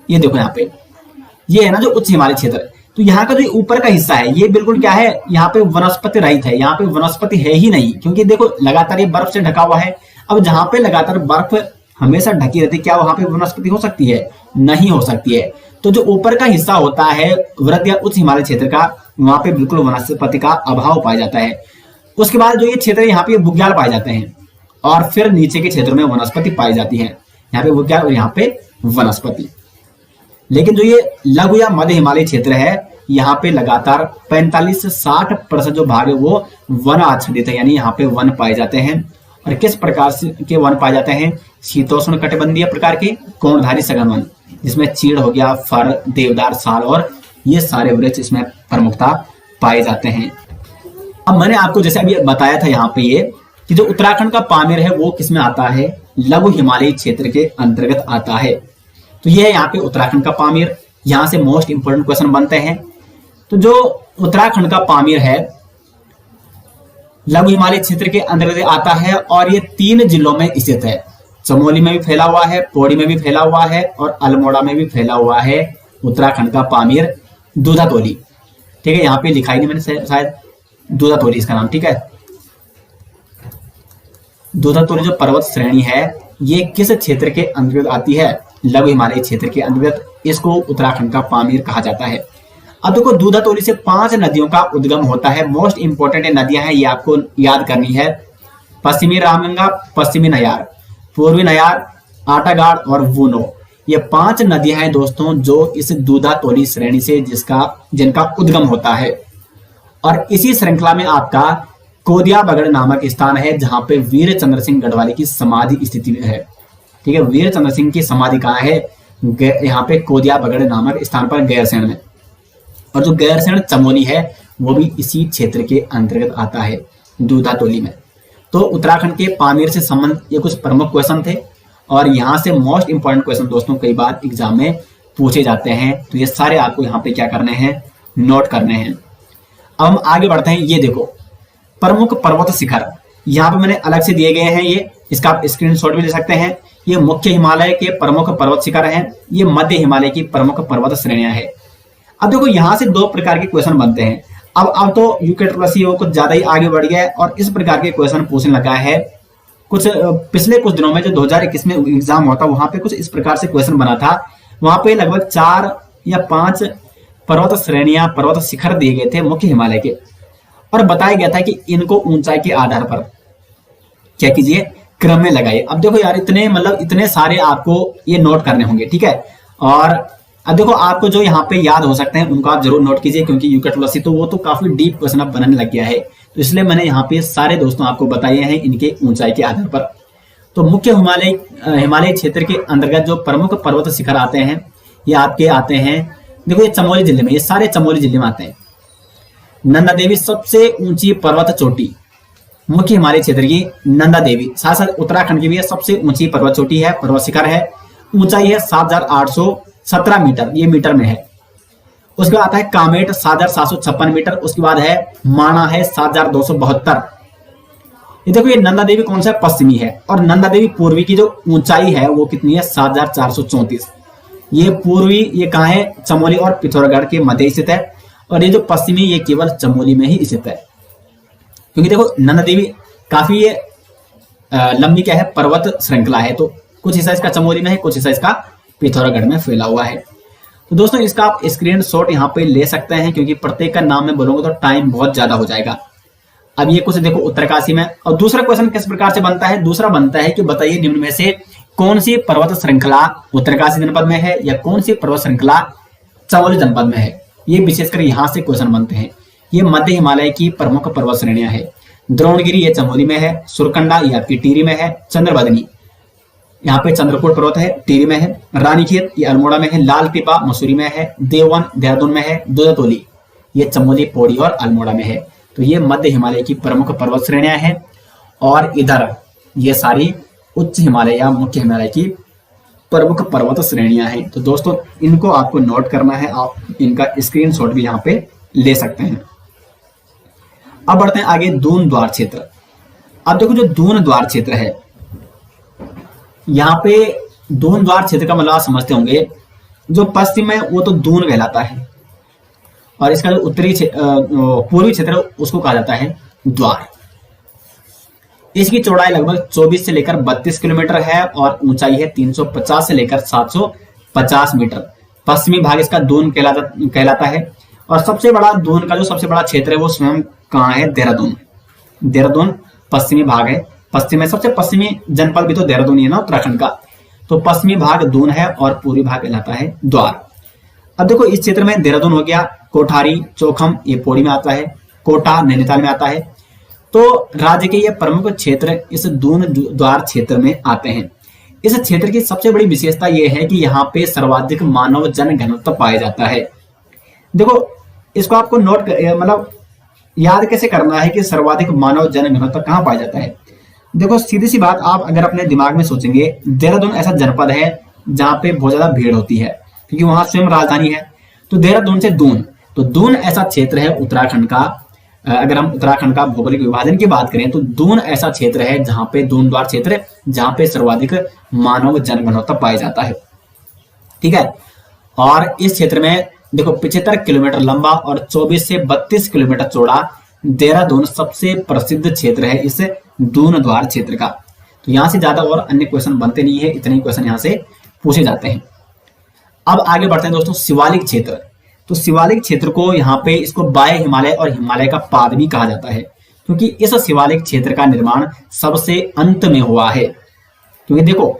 ये देखो यहाँ पे, ये है ना जो उच्च हिमालय क्षेत्र, तो यहाँ का जो ऊपर का हिस्सा है ये बिल्कुल क्या है, यहाँ पे वनस्पति रहित है, यहाँ पे वनस्पति है ही नहीं, क्योंकि देखो लगातार ये बर्फ से ढका हुआ है। अब जहां पे लगातार बर्फ हमेशा ढकी रहती है, क्या वहां पे वनस्पति हो सकती है? नहीं हो सकती है। तो जो ऊपर का हिस्सा होता है वृत्त या उच्च हिमालय क्षेत्र का, वहां पे बिल्कुल वनस्पति का अभाव पाया जाता है। उसके बाद जो ये क्षेत्र यहाँ पे बुग्याल पाए जाते हैं, और फिर नीचे के क्षेत्रों में वनस्पति पाई जाती है। यहाँ पे बुग्याल और यहाँ पे वनस्पति। लेकिन जो ये लघु या मध्य हिमालय क्षेत्र है, यहाँ पे लगातार 45 से 60% जो भाग है वो वन आच्छादित है, यानी यहाँ पे वन पाए जाते हैं। और किस प्रकार से के वन पाए जाते हैं? शीतोष्ण कटिबंधीय प्रकार के कोणधारी सघन वन, जिसमें चीड़ हो गया, फर, देवदार, साल और ये सारे वृक्ष इसमें प्रमुखता पाए जाते हैं। अब मैंने आपको जैसे अभी बताया था यहाँ पे ये कि जो उत्तराखंड का पामीर है वो किस में आता है? लघु हिमालयी क्षेत्र के अंतर्गत आता है। तो ये है यहाँ पे उत्तराखंड का पामीर। यहाँ से मोस्ट इंपोर्टेंट क्वेश्चन बनते हैं। तो जो उत्तराखंड का पामीर है लघु हिमालय क्षेत्र के अंतर्गत आता है, और ये 3 जिलों में स्थित है। चमोली में भी फैला हुआ है, पौड़ी में भी फैला हुआ है, और अल्मोड़ा में भी फैला हुआ है उत्तराखंड का पामीर दूधातोली। ठीक है, यहाँ पे लिखा ही नहीं मैंने शायद, दूधातोली इसका नाम, ठीक है। दूधातोली जो पर्वत श्रेणी है ये किस क्षेत्र के अंतर्गत आती है? लघु हिमालय क्षेत्र के अंतर्गत। इसको उत्तराखंड का पामीर कहा जाता है। अब देखो दूधातोली से 5 नदियों का उद्गम होता है। मोस्ट इंपोर्टेंट नदियां हैं, ये आपको याद करनी है। पश्चिमी रामगंगा, पश्चिमी नयार, पूर्वी नयार, आटागाड़ और वूनो, ये 5 नदियां हैं दोस्तों जो इस दूधातोली श्रेणी से जिनका उद्गम होता है। और इसी श्रृंखला में आपका कोदिया बगड़ नामक स्थान है, जहां पे वीर चंद्र सिंह गढ़वाली की समाधि स्थिति है। ठीक है, वीर चंद्र सिंह की समाधि कहाँ है? यहाँ पे कोदिया बगड़ नामक स्थान पर, गैरसैंण में। और जो गैरसैंण चमोली है वो भी इसी क्षेत्र के अंतर्गत आता है, दूधातोली में। तो उत्तराखंड के पामीर से संबंध ये कुछ प्रमुख क्वेश्चन थे, और यहाँ से मोस्ट इंपोर्टेंट क्वेश्चन दोस्तों कई बार एग्जाम में पूछे जाते हैं। तो ये सारे आपको यहाँ पे क्या करने हैं? नोट करने हैं। अब हम आगे बढ़ते हैं। ये देखो प्रमुख पर्वत शिखर यहाँ पे मैंने अलग से दिए गए हैं, ये इसका आप स्क्रीनशॉट भी ले सकते हैं। ये मुख्य हिमालय के प्रमुख पर्वत शिखर हैं, ये मध्य हिमालय की प्रमुख पर्वत श्रेणियां हैं। अब देखो यहाँ से 2 प्रकार के क्वेश्चन बनते हैं। अब तो यूके वो कुछ ज्यादा ही आगे बढ़ गया है और इस प्रकार के क्वेश्चन पूछने लगा है। पिछले कुछ दिनों में जो 2021 में एग्जाम हुआ था, वहां पे कुछ इस प्रकार से क्वेश्चन बना था। वहां पे लगभग 4 या 5 पर्वत श्रेणियां, पर्वत शिखर दिए गए थे मुख्य हिमालय के, और बताया गया था कि इनको ऊंचाई के आधार पर क्या कीजिए, क्रम में लगाइए। अब देखो यार इतने सारे आपको ये नोट करने होंगे, ठीक है। और अब देखो आपको जो यहाँ पे याद हो सकते हैं उनको आप जरूर नोट कीजिए, क्योंकि यूके तो वो तो काफी डीप क्वेश्चन अब बनने लग गया है। तो इसलिए मैंने यहाँ पे सारे दोस्तों आपको बताए हैं इनके ऊंचाई के आधार पर। तो मुख्य हिमालय क्षेत्र के अंतर्गत जो प्रमुख पर्वत शिखर आते हैं, ये आपके आते हैं, देखो ये चमोली जिले में, ये सारे चमोली जिले में आते हैं। नंदा देवी सबसे ऊंची पर्वत चोटी मुख्य हिमालय क्षेत्र की, नंदा देवी। साथ साथ उत्तराखंड की भी सबसे ऊंची पर्वत चोटी है, पर्वत शिखर है। ऊंचाई है 7,817 मीटर, ये मीटर में है। उसके बाद आता है कामेट 7,756 मीटर। उसके बाद है माणा है 7,272। ये देखो, ये नंदा देवी कौन सा पश्चिमी है, और नंदा देवी पूर्वी की जो ऊंचाई है वो कितनी है 7434। ये पूर्वी ये कहाँ है, चमोली और पिथौरागढ़ के मध्य स्थित है, और ये जो पश्चिमी ये केवल चमोली में ही स्थित है। क्योंकि देखो नंदा देवी काफी ये लंबी क्या है पर्वत श्रृंखला है, तो कुछ हिस्सा इसका चमोली में है, कुछ हिस्सा इसका पिथौरागढ़ में फैला हुआ है। तो दोस्तों इसका आप स्क्रीनशॉट यहाँ पे ले सकते हैं, क्योंकि प्रत्येक का नाम मैं बोलूंगा तो टाइम बहुत ज्यादा हो जाएगा। अब ये कुछ देखो उत्तरकाशी में। और दूसरा क्वेश्चन किस प्रकार से बनता है, दूसरा बनता है कि बताइए निम्न में से कौन सी पर्वत श्रृंखला उत्तरकाशी जनपद में है या कौन सी पर्वत श्रृंखला चमोली जनपद में है। ये विशेषकर यहाँ से क्वेश्चन बनते हैं। ये मध्य हिमालय की प्रमुख पर्वत श्रेणियां है। द्रोणगिरी ये चमोली में है, सुरकंडा ये आपकी टिहरी में है, चंद्रबदनी यहाँ पे चंद्रकोट पर्वत है टिहरी में है, रानीखेत ये अल्मोड़ा में है, लाल टिपा मसूरी में है, देववन देहरादून में है, दुधतोली ये चमोली पौड़ी और अल्मोड़ा में है। तो ये मध्य हिमालय की प्रमुख पर्वत श्रेणियां हैं, और इधर ये सारी उच्च हिमालय या मुख्य हिमालय की प्रमुख पर्वत श्रेणियां हैं। तो दोस्तों इनको आपको नोट करना है, आप इनका स्क्रीनशॉट भी यहाँ पे ले सकते हैं। अब बढ़ते हैं आगे दून द्वार क्षेत्र। अब देखो जो दून द्वार क्षेत्र है, यहाँ पे दून द्वार क्षेत्र का मतलब आप समझते होंगे, जो पश्चिम है वो तो दून कहलाता है, और इसका जो उत्तरी पूर्वी क्षेत्र उसको कहा जाता है द्वार। इसकी चौड़ाई लगभग 24 से लेकर 32 किलोमीटर है, और ऊंचाई है 350 से लेकर 750 मीटर। पश्चिमी भाग इसका दून कहलाता है, और सबसे बड़ा दून का जो सबसे बड़ा क्षेत्र है वो स्वयं कहाँ है, देहरादून। देहरादून पश्चिमी भाग है, पश्चिम में सबसे पश्चिमी जनपद भी तो देहरादून ही है ना उत्तराखंड का। तो पश्चिमी भाग दून है और पूर्वी भाग कहलाता है द्वार। अब देखो इस क्षेत्र में देहरादून हो गया, कोठारी चौखम ये पौड़ी में आता है, कोटा नैनीताल में आता है। तो राज्य के ये प्रमुख क्षेत्र इस दून द्वार क्षेत्र में आते हैं। इस क्षेत्र की सबसे बड़ी विशेषता यह है कि यहाँ पे सर्वाधिक मानव जन घनत्व पाया जाता है। देखो इसको आपको नोट मतलब याद कैसे करना है कि सर्वाधिक मानव जन घनत्व कहाँ पाया जाता है। देखो सीधी सी बात, आप अगर अपने दिमाग में सोचेंगे, देहरादून ऐसा जनपद है जहाँ पे बहुत ज्यादा भीड़ होती है, क्योंकि वहां स्वयं राजधानी है। तो देहरादून से दून, तो दून ऐसा क्षेत्र है उत्तराखंड का, अगर हम उत्तराखंड का भौगोलिक विभाजन की बात करें तो दून ऐसा क्षेत्र है जहां पे दून द्वार क्षेत्र जहां पे सर्वाधिक मानव जनघनत्व पाया जाता है। ठीक है, और इस क्षेत्र में देखो 75 किलोमीटर लंबा और 24 से 32 किलोमीटर चौड़ा देहरादून सबसे प्रसिद्ध क्षेत्र है इस दून द्वार क्षेत्र का। तो यहां से ज्यादा और अन्य क्वेश्चन बनते नहीं है, इतने ही क्वेश्चन यहां से पूछे जाते हैं। अब आगे बढ़ते हैं दोस्तों शिवालिक क्षेत्र। तो शिवालिक क्षेत्र को यहाँ पे इसको बाह्य हिमालय और हिमालय का पाद भी कहा जाता है, क्योंकि इस शिवालिक क्षेत्र का निर्माण सबसे अंत में हुआ है। क्योंकि देखो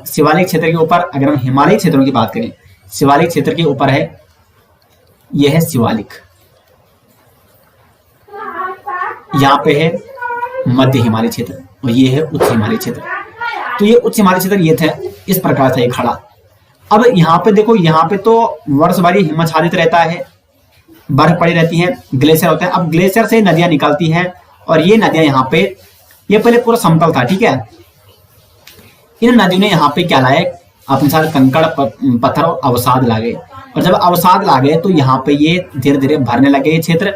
शिवालिक क्षेत्र के ऊपर अगर हम हिमालय क्षेत्रों की बात करें, शिवालिक क्षेत्र के ऊपर है, यह है शिवालिक, यहाँ पे है मध्य हिमालय क्षेत्र और ये है उच्च हिमालय क्षेत्र। तो ये उच्च हिमालय क्षेत्र ये थे, इस प्रकार था ये खड़ा। अब यहाँ पे देखो, यहाँ पे तो वर्ष भर हिमच्छादित रहता है, बर्फ पड़ी रहती है, ग्लेशियर होता है। अब ग्लेशियर से नदियां निकलती हैं, और ये नदियां यहाँ पे, ये पहले पूरा समतल था, ठीक है। इन नदियों ने यहाँ पे क्या लाए, अपने साथ कंकड़ पत्थर और अवसाद ला गए, और जब अवसाद ला गए तो यहाँ पे ये धीरे धीरे भरने लगे ये क्षेत्र।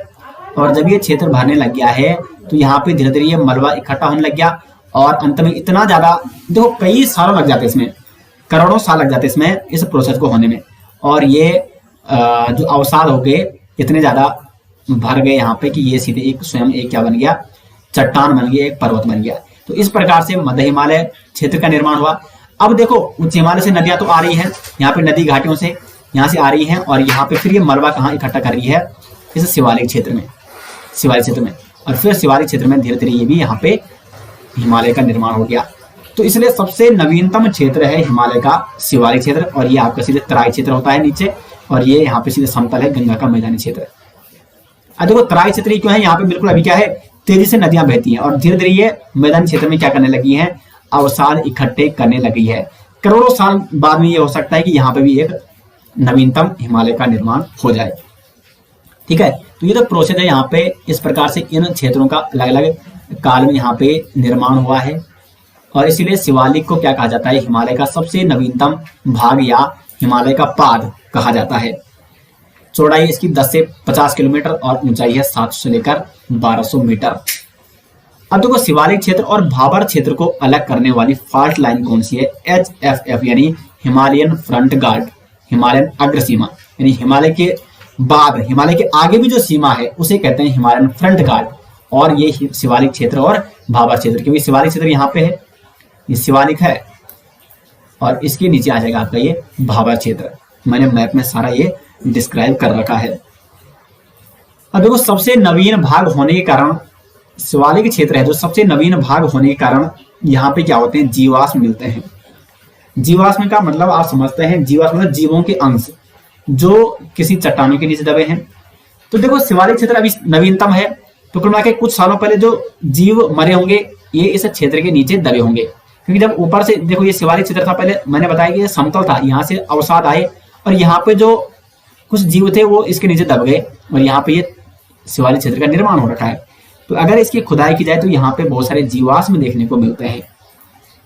और जब ये क्षेत्र भरने लग गया है तो यहाँ पे धीरे धीरे ये मलबा इकट्ठा होने लग गया, और अंत में इतना ज्यादा, देखो कई सालों लग जाते इसमें, करोड़ों साल लग जाते इसमें इस प्रोसेस को होने में। और ये जो अवसाद हो गए इतने ज्यादा भर गए यहाँ पे कि ये सीधे एक स्वयं एक क्या बन गया, चट्टान बन गया, एक पर्वत बन गया। तो इस प्रकार से मध्य हिमालय क्षेत्र का निर्माण हुआ। अब देखो उच्च हिमालय से नदियां तो आ रही है, यहाँ पे नदी घाटियों से यहाँ से आ रही है, और यहाँ पे फिर ये मलबा कहाँ इकट्ठा कर रही है, इस शिवालिक क्षेत्र में, शिवालिक क्षेत्र में। और फिर शिवालिक क्षेत्र में धीरे धीरे ये भी यहाँ पे हिमालय का निर्माण हो गया। तो इसलिए सबसे नवीनतम क्षेत्र है हिमालय का शिवालिक क्षेत्र, और ये आपका सीधे तराई क्षेत्र होता है नीचे, और ये यहाँ पे सीधे समतल है, गंगा का मैदानी क्षेत्र। अब देखो तराई क्षेत्र क्यों है, यहाँ पे बिल्कुल अभी क्या है, तेजी से नदियां बहती हैं, और धीरे धीरे ये मैदानी क्षेत्र में क्या करने लगी है, अवसाद इकट्ठे करने लगी है। करोड़ों साल बाद में ये हो सकता है कि यहाँ पे भी एक नवीनतम हिमालय का निर्माण हो जाए। ठीक है, तो ये तो प्रोसेस है यहाँ पे, इस प्रकार से इन क्षेत्रों का अलग अलग काल में यहाँ पे निर्माण हुआ है। और इसीलिए शिवालिक को क्या कहा जाता है, हिमालय का सबसे नवीनतम भाग या हिमालय का पाद कहा जाता है। चौड़ाई इसकी 10 से 50 किलोमीटर और ऊंचाई है 700 से लेकर 1200 मीटर। अब देखो शिवालिक क्षेत्र और भाबर क्षेत्र को अलग करने वाली फॉल्ट लाइन कौन सी है? HFF यानी हिमालयन फ्रंट गार्ड, हिमालयन अग्र सीमा, यानी हिमालय के बाद, हिमालय के आगे भी जो सीमा है उसे कहते हैं हिमालयन फ्रंट गार्ड। और ये शिवालिक क्षेत्र और भाबर क्षेत्र, क्योंकि शिवालिक क्षेत्र यहाँ पे है, ये शिवालिक है, और इसके नीचे आ जाएगा आपका ये भाबर क्षेत्र। मैंने मैप में सारा ये डिस्क्राइब कर रखा है। अब देखो सबसे नवीन भाग होने के कारण, शिवालिक क्षेत्र है जो सबसे नवीन भाग होने के कारण यहाँ पे क्या होते हैं? जीवाश्म मिलते हैं। जीवाश्म का मतलब आप समझते हैं, जीवाश्म मतलब जीवों के अंश जो किसी चट्टानों के नीचे दबे हैं। तो देखो शिवालिक क्षेत्र अभी नवीनतम है, तो कुल मिला के कुछ सालों पहले जो जीव मरे होंगे ये इस क्षेत्र के नीचे दबे होंगे, क्योंकि जब ऊपर से देखो ये शिवालिक क्षेत्र था, पहले मैंने बताया कि ये समतल था, यहाँ से अवसाद आए और यहाँ पे जो कुछ जीव थे वो इसके नीचे दब गए और यहाँ पे ये शिवालिक क्षेत्र का निर्माण हो रखा है। तो अगर इसकी खुदाई की जाए तो यहाँ पे बहुत सारे जीवाश्म देखने को मिलते हैं,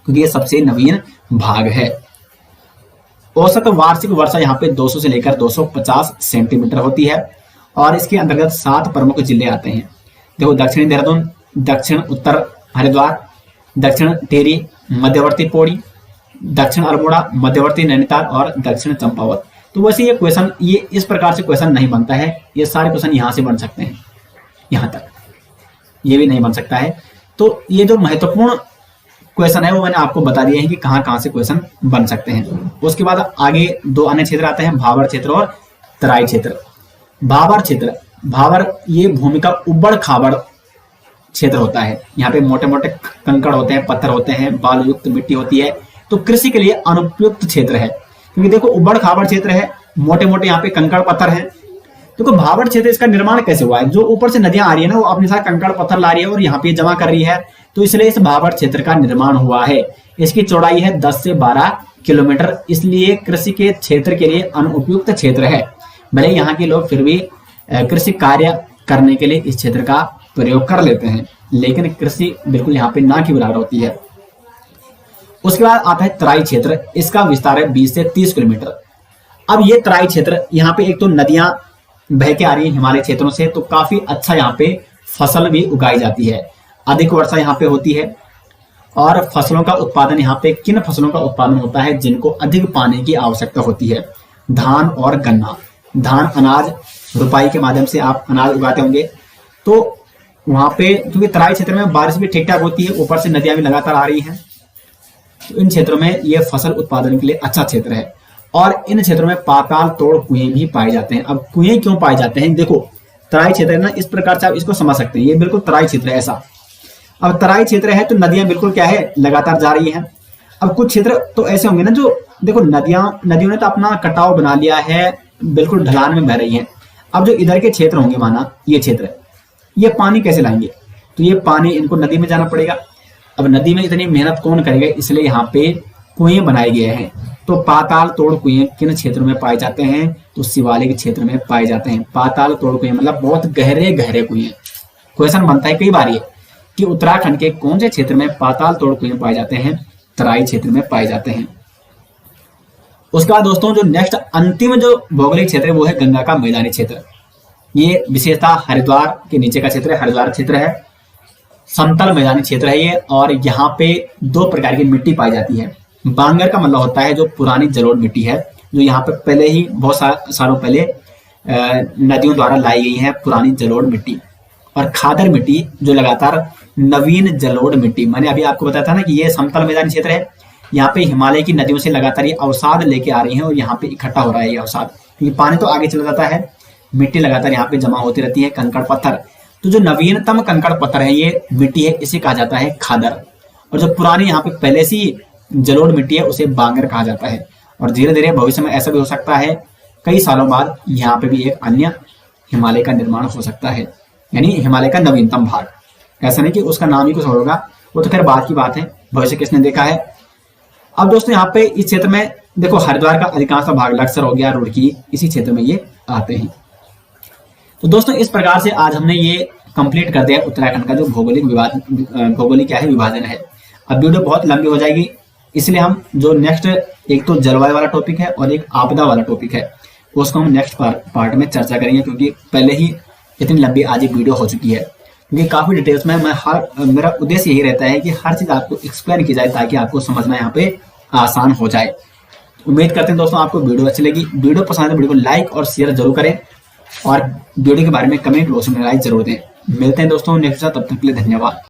क्योंकि ये सबसे नवीन भाग है। औसत वार्षिक वर्षा यहाँ पे 200 से लेकर 250 सेंटीमीटर होती है और इसके अंतर्गत 7 प्रमुख जिले आते हैं। देखो दक्षिणी देहरादून, दक्षिण उत्तर हरिद्वार, दक्षिण टेरी, मध्यवर्ती पौड़ी, दक्षिण अल्मोड़ा, मध्यवर्ती नैनीताल और दक्षिण चंपावत। तो वैसे ये क्वेश्चन, ये इस प्रकार से क्वेश्चन नहीं बनता है, ये सारे क्वेश्चन यहाँ से बन सकते हैं, यहाँ तक ये भी नहीं बन सकता है। तो ये जो महत्वपूर्ण क्वेश्चन है वो मैंने आपको बता दिया है कि कहाँ कहाँ से क्वेश्चन बन सकते हैं। उसके बाद आगे 2 अन्य क्षेत्र आते हैं, भाबर क्षेत्र और तराई क्षेत्र। भाबर क्षेत्र, भाबर ये भूमि का उबड़ खाबड़ क्षेत्र होता है, यहाँ पे मोटे मोटे कंकड़ होते हैं, पत्थर होते हैं, बालू युक्त मिट्टी होती है, तो कृषि के लिए अनुपयुक्त क्षेत्र है, क्योंकि देखो उबड़ खाबड़ क्षेत्र है, मोटे मोटे यहाँ पे कंकड़ पत्थर है। देखो भाबर क्षेत्र, इसका निर्माण कैसे हुआ है? जो ऊपर से नदियां आ रही है ना वो अपने साथ कंकड़ पत्थर ला रही है और यहाँ पे जमा कर रही है, तो इसलिए इस भाबर क्षेत्र का निर्माण हुआ है। इसकी चौड़ाई है 10 से 12 किलोमीटर, इसलिए कृषि के क्षेत्र के लिए अनुपयुक्त क्षेत्र है। भले यहाँ के लोग फिर भी कृषि कार्य करने के लिए इस क्षेत्र का प्रयोग कर लेते हैं, लेकिन कृषि बिल्कुल यहाँ पे ना की बराबर होती है। उसके बाद आता है तराई क्षेत्र, इसका विस्तार है 20 से 30 किलोमीटर। अब ये तराई क्षेत्र, यहाँ पे एक तो नदियां बह के आ रही है हिमालय क्षेत्रों से, तो काफी अच्छा यहाँ पे फसल भी उगाई जाती है, अधिक वर्षा यहाँ पे होती है और फसलों का उत्पादन, यहाँ पे किन फसलों का उत्पादन होता है जिनको अधिक पानी की आवश्यकता होती है? धान और गन्ना। धान अनाज, रुपाई के माध्यम से आप अनाज उगाते होंगे, तो वहां पे क्योंकि तराई क्षेत्र में बारिश भी ठीक ठाक होती है, ऊपर से नदियां भी लगातार आ रही हैं, तो इन क्षेत्रों में ये फसल उत्पादन के लिए अच्छा क्षेत्र है। और इन क्षेत्रों में पाताल तोड़ कुएं भी पाए जाते हैं। अब कुएं क्यों पाए जाते हैं? देखो तराई क्षेत्र है ना, इस प्रकार से आप इसको समझ सकते हैं, ये बिल्कुल तराई क्षेत्र है ऐसा। अब तराई क्षेत्र है तो नदियां बिल्कुल क्या है, लगातार जा रही हैं। अब कुछ क्षेत्र तो ऐसे होंगे ना जो देखो नदियों ने तो अपना कटाव बना लिया है, बिल्कुल ढलान में बह रही है। अब जो इधर के क्षेत्र होंगे, माना ये क्षेत्र, ये पानी कैसे लाएंगे? तो ये पानी इनको नदी में जाना पड़ेगा। अब नदी में इतनी मेहनत कौन करेगा, इसलिए यहाँ पे कुएं बनाए गए हैं। तो पाताल तोड़ कुएं किन क्षेत्रों में पाए जाते हैं? तो शिवालिक क्षेत्र में पाए जाते हैं। पाताल तोड़ कुएं मतलब बहुत गहरे गहरे कुएं। क्वेश्चन बनता है कई बार ये कि उत्तराखंड के कौन से क्षेत्र में पाताल तोड़ कुएं पाए जाते हैं? तराई क्षेत्र में पाए जाते हैं। उसके बाद दोस्तों जो नेक्स्ट अंतिम जो भौगोलिक क्षेत्र है वो है गंगा का मैदानी क्षेत्र। ये विशेषता हरिद्वार के नीचे का क्षेत्र है, हरिद्वार क्षेत्र है, समतल मैदानी क्षेत्र है ये। और यहाँ पे 2 प्रकार की मिट्टी पाई जाती है। बांगर का मतलब होता है जो पुरानी जलोढ़ मिट्टी है, जो यहाँ पे पहले ही बहुत सालों पहले नदियों द्वारा लाई गई है पुरानी जलोढ़ मिट्टी। और खादर मिट्टी जो लगातार नवीन जलोढ़ मिट्टी, मैंने अभी आपको बताया था ना कि ये समतल मैदानी क्षेत्र है, यहाँ पे हिमालय की नदियों से लगातार ये अवसाद लेके आ रही है और यहाँ पे इकट्ठा हो रहा है ये अवसाद, क्योंकि पानी तो आगे चला जाता है, मिट्टी लगातार यहाँ पे जमा होती रहती है, कंकड़ पत्थर। तो जो नवीनतम कंकड़ पत्थर है ये मिट्टी है, इसे कहा जाता है खादर। और जो पुरानी यहाँ पे पहले से जलोढ़ मिट्टी है उसे बांगर कहा जाता है। और धीरे धीरे भविष्य में ऐसा भी हो सकता है, कई सालों बाद यहाँ पे भी एक अन्य हिमालय का निर्माण हो सकता है, यानी हिमालय का नवीनतम भाग। ऐसा नहीं कि उसका नाम ही कुछ होगा, वो तो खैर बात की बात है, भविष्य किसने देखा है। अब दोस्तों यहाँ पे इस क्षेत्र में देखो हरिद्वार का अधिकांश भाग, लक्सर हो गया, रुड़की, इसी क्षेत्र में ये आते हैं। तो दोस्तों इस प्रकार से आज हमने ये कंप्लीट कर दिया उत्तराखंड का जो भौगोलिक क्या है विभाजन है। अब वीडियो बहुत लंबी हो जाएगी, इसलिए हम जो नेक्स्ट एक तो जलवायु वाला टॉपिक है और एक आपदा वाला टॉपिक है, उसको हम नेक्स्ट पार्ट में चर्चा करेंगे, क्योंकि पहले ही इतनी लंबी आज वीडियो हो चुकी है। क्योंकि काफी डिटेल्स में मेरा उद्देश्य यही रहता है कि हर चीज आपको एक्सप्लेन की जाए ताकि आपको समझना यहाँ पे आसान हो जाए। उम्मीद करते हैं दोस्तों आपको वीडियो अच्छी लगी। वीडियो पसंद है तो वीडियो को लाइक और शेयर जरूर करें और वीडियो के बारे में कमेंट बॉक्स में राय जरूर दें। मिलते हैं दोस्तों नेक्स्ट, तब तक के लिए धन्यवाद।